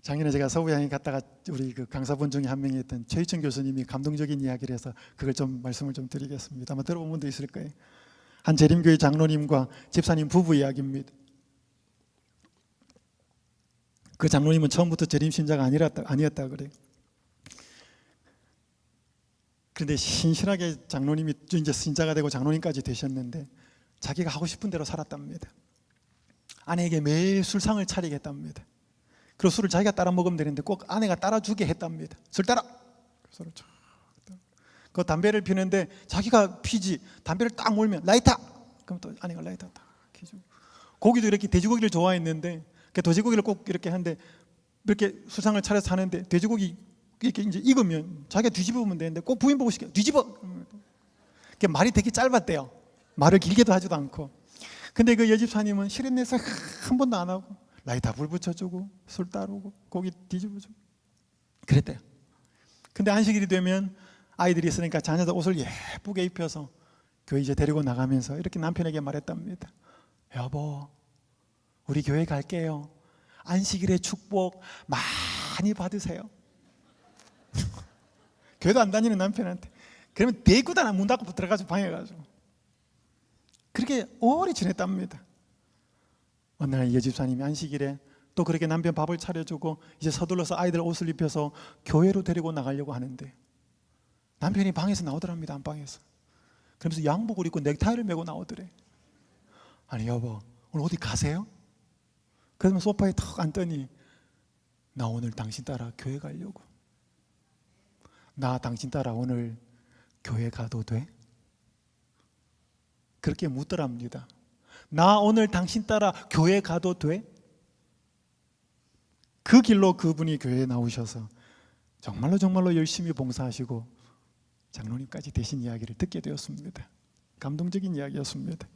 작년에 제가 서부 야행 갔다가 우리 그 강사분 중에 한 명이 했던 최희천 교수님이 감동적인 이야기를 해서 그걸 좀 말씀을 좀 드리겠습니다. 아마 들어본 분도 있을 거예요. 한 재림교회 장로님과 집사님 부부 이야기입니다. 그 장로님은 처음부터 재림신자가 아니었다 그래요. 그런데 신실하게 장로님이 이제 신자가 되고 장로님까지 되셨는데 자기가 하고 싶은 대로 살았답니다. 아내에게 매일 술상을 차리겠답니다. 그리고 술을 자기가 따라 먹으면 되는데 꼭 아내가 따라주게 했답니다. 술 따라! 그 담배를 피는데 자기가 피지, 담배를 딱 몰면 라이터! 그럼 또 아내가 라이터 딱 켜주고. 고기도 이렇게 돼지고기를 좋아했는데 돼지고기를 꼭 이렇게 하는데 이렇게 술상을 차려서 하는데 돼지고기 이렇게 이제 익으면 자기가 뒤집으면 되는데 꼭 부인 보고 시켜. 뒤집어! 말이 되게 짧았대요. 말을 길게도 하지도 않고. 근데 그 여집사님은 실현내서 한 번도 안 하고 라이터 불 붙여주고 술 따르고 고기 뒤집어주고 그랬대요. 근데 안식일이 되면 아이들이 있으니까 자녀들 옷을 예쁘게 입혀서 교회 이제 데리고 나가면서 이렇게 남편에게 말했답니다. 여보, 우리 교회 갈게요. 안식일의 축복 많이 받으세요. 교회도 안 다니는 남편한테. 그러면 대구다 문 닫고 들어가서 방에 가지고 그렇게 오래 지냈답니다. 어느 날 여집사님이 안식일에 또 그렇게 남편 밥을 차려주고 이제 서둘러서 아이들 옷을 입혀서 교회로 데리고 나가려고 하는데 남편이 방에서 나오더랍니다. 안방에서. 그러면서 양복을 입고 넥타이를 메고 나오더래. 아니 여보, 오늘 어디 가세요? 그러면 소파에 턱 앉더니 나 오늘 당신 따라 교회 가려고. 나 당신 따라 오늘 교회 가도 돼? 그렇게 묻더랍니다. 나 오늘 당신 따라 교회 가도 돼? 그 길로 그분이 교회에 나오셔서 정말로 열심히 봉사하시고 장로님까지 되신 이야기를 듣게 되었습니다. 감동적인 이야기였습니다.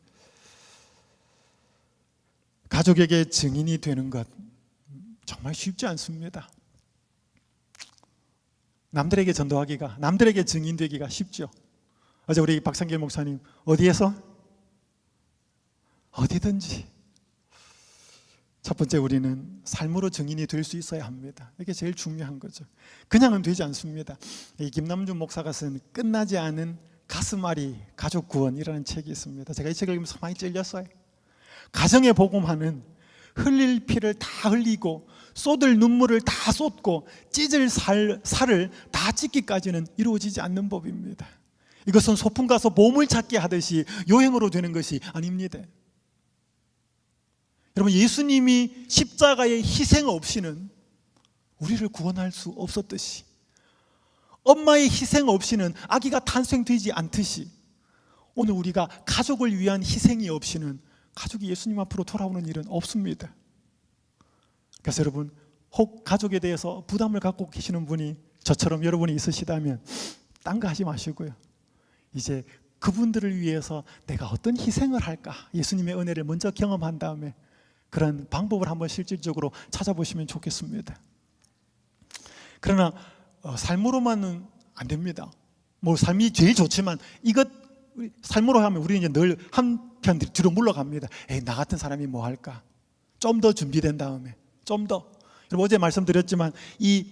가족에게 증인이 되는 것, 정말 쉽지 않습니다. 남들에게 전도하기가, 남들에게 증인되기가 쉽죠. 어제 우리 박상길 목사님 어디에서? 어디든지. 첫 번째, 우리는 삶으로 증인이 될 수 있어야 합니다. 이게 제일 중요한 거죠. 그냥은 되지 않습니다. 이 김남준 목사가 쓴 끝나지 않은 가슴앓이 가족 구원이라는 책이 있습니다. 제가 이 책을 읽으면서 많이 찔렸어요. 가정의 복음화는 흘릴 피를 다 흘리고 쏟을 눈물을 다 쏟고 찢을 살을 다 찢기까지는 이루어지지 않는 법입니다. 이것은 소풍 가서 보물찾기 하듯이 요행으로 되는 것이 아닙니다. 여러분, 예수님이 십자가의 희생 없이는 우리를 구원할 수 없었듯이, 엄마의 희생 없이는 아기가 탄생되지 않듯이, 오늘 우리가 가족을 위한 희생이 없이는 가족이 예수님 앞으로 돌아오는 일은 없습니다. 그래서 여러분, 혹 가족에 대해서 부담을 갖고 계시는 분이 저처럼 여러분이 있으시다면 딴 거 하지 마시고요, 이제 그분들을 위해서 내가 어떤 희생을 할까, 예수님의 은혜를 먼저 경험한 다음에 그런 방법을 한번 실질적으로 찾아보시면 좋겠습니다. 그러나 삶으로만은 안 됩니다. 뭐 삶이 제일 좋지만 이것 삶으로 하면 우리는 이제 늘 한편 뒤로 물러갑니다. 에이, 나 같은 사람이 뭐 할까? 좀 더 준비된 다음에, 좀 더. 여러분, 어제 말씀드렸지만 이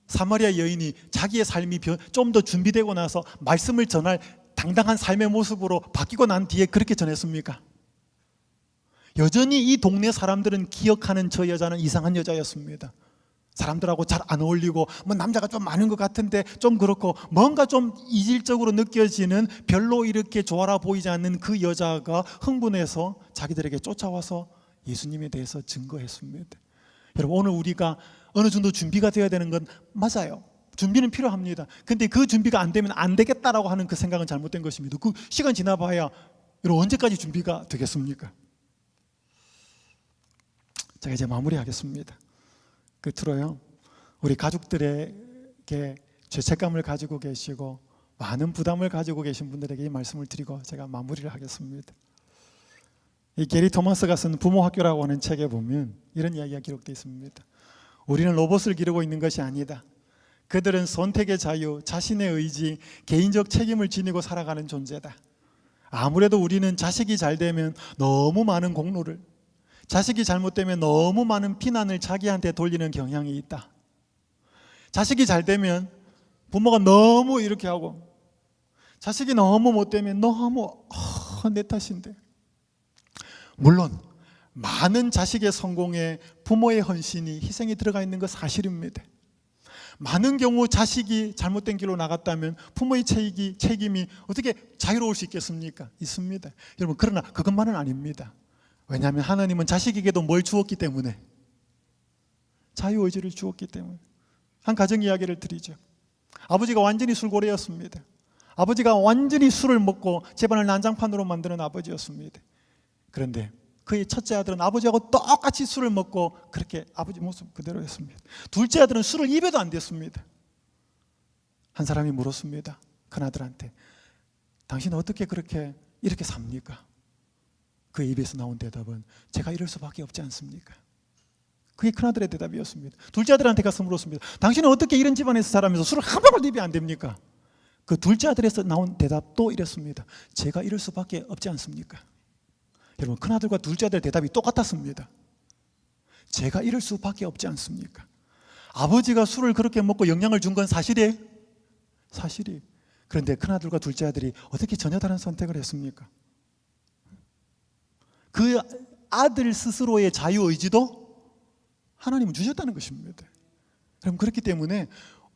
사마리아 여인이 자기의 삶이 좀 더 준비되고 나서 말씀을 전할 당당한 삶의 모습으로 바뀌고 난 뒤에 그렇게 전했습니까? 여전히 이 동네 사람들은 기억하는 저 여자는 이상한 여자였습니다. 사람들하고 잘 안 어울리고, 뭐 남자가 좀 많은 것 같은데 좀 그렇고, 뭔가 좀 이질적으로 느껴지는, 별로 이렇게 좋아라 보이지 않는 그 여자가 흥분해서 자기들에게 쫓아와서 예수님에 대해서 증거했습니다. 여러분, 오늘 우리가 어느 정도 준비가 되어야 되는 건 맞아요. 준비는 필요합니다. 근데 그 준비가 안 되면 안 되겠다라고 하는 그 생각은 잘못된 것입니다. 그 시간 지나봐야 여러분 언제까지 준비가 되겠습니까? 제가 이제 마무리하겠습니다. 끝으로요, 우리 가족들에게 죄책감을 가지고 계시고 많은 부담을 가지고 계신 분들에게 이 말씀을 드리고 제가 마무리를 하겠습니다. 이 게리 토마스가 쓴 부모 학교라고 하는 책에 보면 이런 이야기가 기록되어 있습니다. 우리는 로봇을 기르고 있는 것이 아니다. 그들은 선택의 자유, 자신의 의지, 개인적 책임을 지니고 살아가는 존재다. 아무래도 우리는 자식이 잘 되면 너무 많은 공로를, 자식이 잘못되면 너무 많은 비난을 자기한테 돌리는 경향이 있다. 자식이 잘 되면 부모가 너무 이렇게 하고, 자식이 너무 못되면 너무 내 탓인데. 물론 많은 자식의 성공에 부모의 헌신이, 희생이 들어가 있는 것 사실입니다. 많은 경우 자식이 잘못된 길로 나갔다면 부모의 책임이 어떻게 자유로울 수 있겠습니까? 있습니다. 여러분, 그러나 그것만은 아닙니다. 왜냐하면 하나님은 자식에게도 뭘 주었기 때문에, 자유의지를 주었기 때문에. 한 가정 이야기를 드리죠. 아버지가 완전히 술고래였습니다. 아버지가 완전히 술을 먹고 집안을 난장판으로 만드는 아버지였습니다. 그런데 그의 첫째 아들은 아버지하고 똑같이 술을 먹고 그렇게 아버지 모습 그대로였습니다. 둘째 아들은 술을 입에도 안 댔습니다. 한 사람이 물었습니다. 큰아들한테, 당신은 어떻게 이렇게 삽니까? 그의 입에서 나온 대답은, 제가 이럴 수밖에 없지 않습니까? 그게 큰아들의 대답이었습니다. 둘째 아들한테 가서 물었습니다. 당신은 어떻게 이런 집안에서 자라면서 술을 한 방울 입에 안 댑니까? 그 둘째 아들에서 나온 대답도 이랬습니다. 제가 이럴 수밖에 없지 않습니까? 여러분, 큰아들과 둘째 아들의 대답이 똑같았습니다. 제가 이럴 수밖에 없지 않습니까? 아버지가 술을 그렇게 먹고 영향을 준 건 사실이에요? 사실이. 그런데 큰아들과 둘째 아들이 어떻게 전혀 다른 선택을 했습니까? 그 아들 스스로의 자유의지도 하나님은 주셨다는 것입니다. 그럼 그렇기 때문에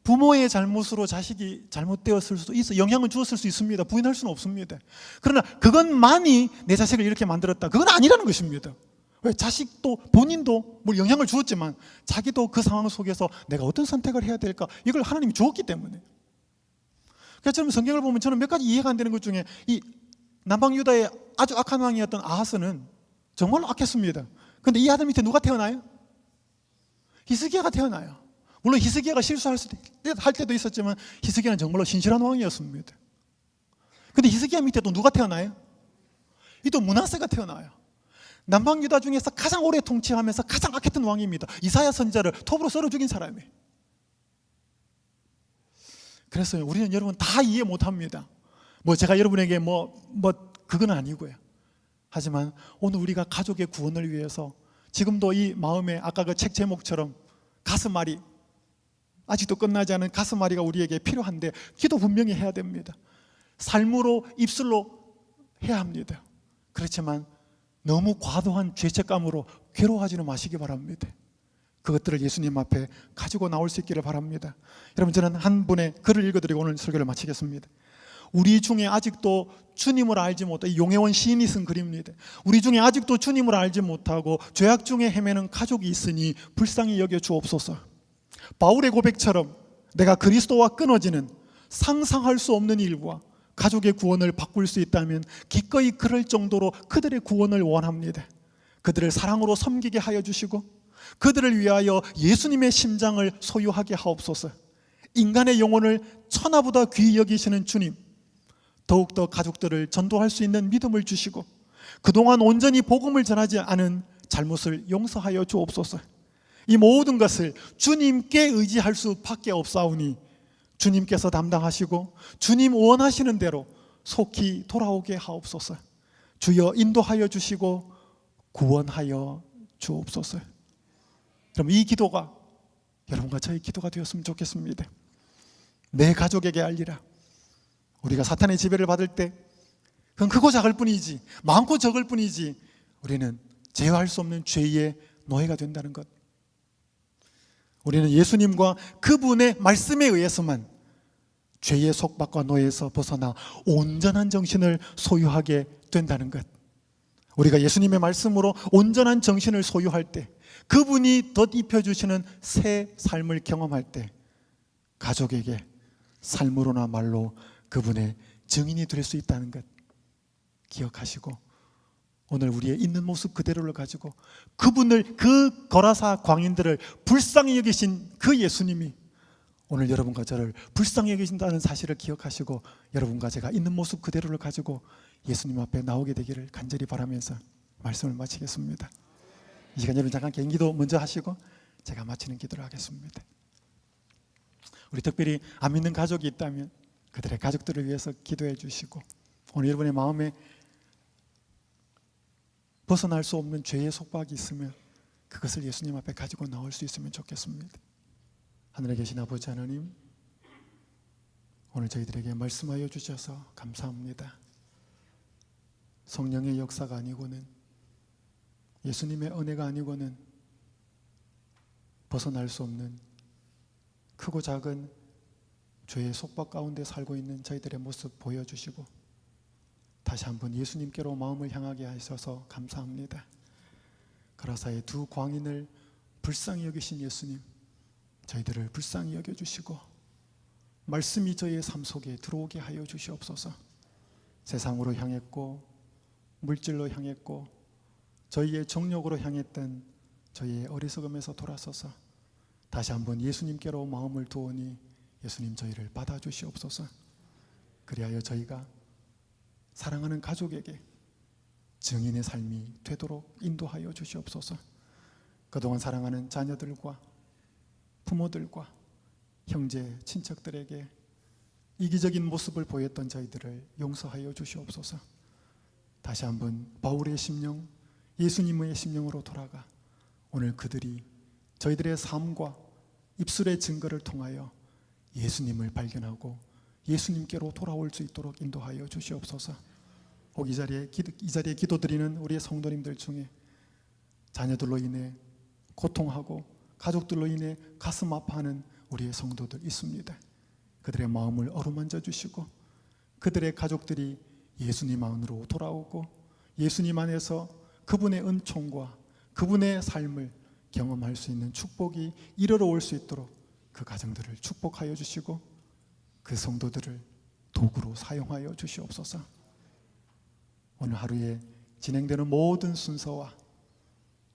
부모의 잘못으로 자식이 잘못되었을 수도 있어, 영향을 주었을 수 있습니다. 부인할 수는 없습니다. 그러나 그것만이 내 자식을 이렇게 만들었다, 그건 아니라는 것입니다. 왜? 자식도 본인도 뭐 영향을 주었지만 자기도 그 상황 속에서 내가 어떤 선택을 해야 될까, 이걸 하나님이 주었기 때문에. 그래서 저는 성경을 보면 저는 몇 가지 이해가 안 되는 것 중에, 이 남방 유다의 아주 악한 왕이었던 아하스는 정말로 악했습니다. 그런데 이 아들 밑에 누가 태어나요? 히스기야가 태어나요. 물론 히스기야가 실수할 때도 있었지만 히스기야는 정말로 신실한 왕이었습니다. 그런데 히스기야 밑에 또 누가 태어나요? 이 또 므낫세가 태어나요. 남방 유다 중에서 가장 오래 통치하면서 가장 악했던 왕입니다. 이사야 선지자를 톱으로 썰어 죽인 사람이에요. 그래서 우리는 여러분 다 이해 못합니다. 제가 여러분에게 그건 아니고요. 하지만 오늘 우리가 가족의 구원을 위해서 지금도 이 마음에 아까 그 책 제목처럼 가슴앓이, 아직도 끝나지 않은 가슴앓이가 우리에게 필요한데 기도 분명히 해야 됩니다. 삶으로 입술로 해야 합니다. 그렇지만 너무 과도한 죄책감으로 괴로워하지는 마시기 바랍니다. 그것들을 예수님 앞에 가지고 나올 수 있기를 바랍니다. 여러분, 저는 한 분의 글을 읽어드리고 오늘 설교를 마치겠습니다. 우리 중에 아직도 주님을 알지 못하고, 용혜원 시인이 쓴 글입니다. 우리 중에 아직도 주님을 알지 못하고 죄악 중에 헤매는 가족이 있으니 불쌍히 여겨 주옵소서. 바울의 고백처럼 내가 그리스도와 끊어지는 상상할 수 없는 일과 가족의 구원을 바꿀 수 있다면 기꺼이 그럴 정도로 그들의 구원을 원합니다. 그들을 사랑으로 섬기게 하여 주시고 그들을 위하여 예수님의 심장을 소유하게 하옵소서. 인간의 영혼을 천하보다 귀히 여기시는 주님, 더욱더 가족들을 전도할 수 있는 믿음을 주시고 그동안 온전히 복음을 전하지 않은 잘못을 용서하여 주옵소서. 이 모든 것을 주님께 의지할 수밖에 없사오니 주님께서 담당하시고 주님 원하시는 대로 속히 돌아오게 하옵소서. 주여 인도하여 주시고 구원하여 주옵소서. 그럼 이 기도가 여러분과 저의 기도가 되었으면 좋겠습니다. 내 가족에게 알리라. 우리가 사탄의 지배를 받을 때 그건 크고 작을 뿐이지, 많고 적을 뿐이지, 우리는 제어할 수 없는 죄의 노예가 된다는 것. 우리는 예수님과 그분의 말씀에 의해서만 죄의 속박과 노예에서 벗어나 온전한 정신을 소유하게 된다는 것. 우리가 예수님의 말씀으로 온전한 정신을 소유할 때, 그분이 덧입혀 주시는 새 삶을 경험할 때 가족에게 삶으로나 말로 그분의 증인이 될 수 있다는 것 기억하시고, 오늘 우리의 있는 모습 그대로를 가지고 그분을, 그 거라사 광인들을 불쌍히 여기신 그 예수님이 오늘 여러분과 저를 불쌍히 여기신다는 사실을 기억하시고 여러분과 제가 있는 모습 그대로를 가지고 예수님 앞에 나오게 되기를 간절히 바라면서 말씀을 마치겠습니다. 이 시간 여러분 잠깐 개인기도 먼저 하시고 제가 마치는 기도를 하겠습니다. 우리 특별히 안 믿는 가족이 있다면 그들의 가족들을 위해서 기도해 주시고, 오늘 여러분의 마음에 벗어날 수 없는 죄의 속박이 있으면 그것을 예수님 앞에 가지고 나올 수 있으면 좋겠습니다. 하늘에 계신 아버지 하나님, 오늘 저희들에게 말씀하여 주셔서 감사합니다. 성령의 역사가 아니고는, 예수님의 은혜가 아니고는 벗어날 수 없는 크고 작은 죄의 속박 가운데 살고 있는 저희들의 모습 보여주시고 다시 한번 예수님께로 마음을 향하게 하셔서 감사합니다. 가라사의 두 광인을 불쌍히 여기신 예수님, 저희들을 불쌍히 여겨주시고 말씀이 저희의 삶 속에 들어오게 하여 주시옵소서. 세상으로 향했고 물질로 향했고 저희의 정욕으로 향했던 저희의 어리석음에서 돌아서서 다시 한번 예수님께로 마음을 두오니 예수님 저희를 받아주시옵소서. 그리하여 저희가 사랑하는 가족에게 증인의 삶이 되도록 인도하여 주시옵소서. 그동안 사랑하는 자녀들과 부모들과 형제, 친척들에게 이기적인 모습을 보였던 저희들을 용서하여 주시옵소서. 다시 한번 바울의 심령, 예수님의 심령으로 돌아가 오늘 그들이 저희들의 삶과 입술의 증거를 통하여 예수님을 발견하고 예수님께로 돌아올 수 있도록 인도하여 주시옵소서. 혹 이 자리에 기도드리는 우리의 성도님들 중에 자녀들로 인해 고통하고 가족들로 인해 가슴 아파하는 우리의 성도들 있습니다. 그들의 마음을 어루만져 주시고 그들의 가족들이 예수님 안으로 돌아오고 예수님 안에서 그분의 은총과 그분의 삶을 경험할 수 있는 축복이 이르러 올 수 있도록 그 가정들을 축복하여 주시고 그 성도들을 도구로 사용하여 주시옵소서. 오늘 하루에 진행되는 모든 순서와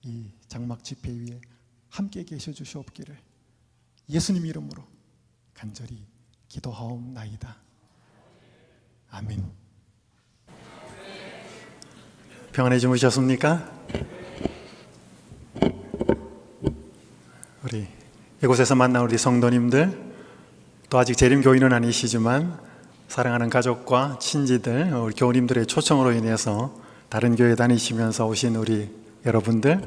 이 장막 집회 위에 함께 계셔 주시옵기를 예수님 이름으로 간절히 기도하옵나이다. 아멘. 평안히 주무셨습니까? 우리 이곳에서 만난 우리 성도님들, 또 아직 재림 교인은 아니시지만 사랑하는 가족과 친지들, 우리 교우님들의 초청으로 인해서 다른 교회 다니시면서 오신 우리 여러분들,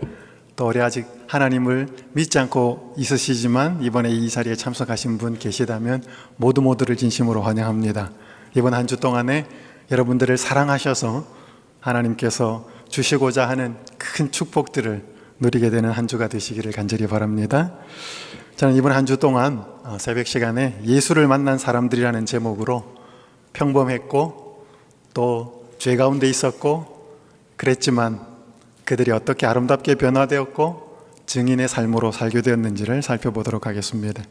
또 우리 아직 하나님을 믿지 않고 있으시지만 이번에 이 자리에 참석하신 분 계시다면 모두를 진심으로 환영합니다. 이번 한 주 동안에 여러분들을 사랑하셔서 하나님께서 주시고자 하는 큰 축복들을 누리게 되는 한 주가 되시기를 간절히 바랍니다. 저는 이번 한 주 동안 새벽 시간에 예수를 만난 사람들이라는 제목으로 평범했고 또 죄 가운데 있었고 그랬지만 그들이 어떻게 아름답게 변화되었고 증인의 삶으로 살게 되었는지를 살펴보도록 하겠습니다.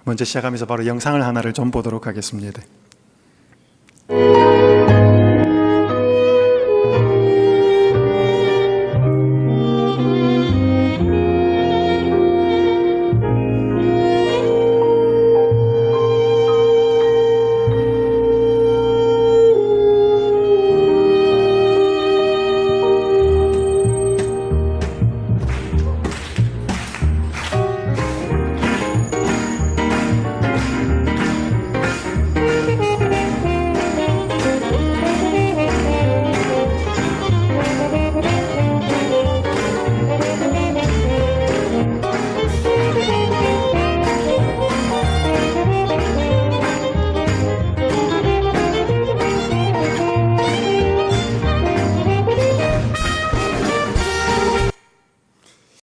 먼저 시작하면서 바로 영상을 하나를 좀 보도록 하겠습니다.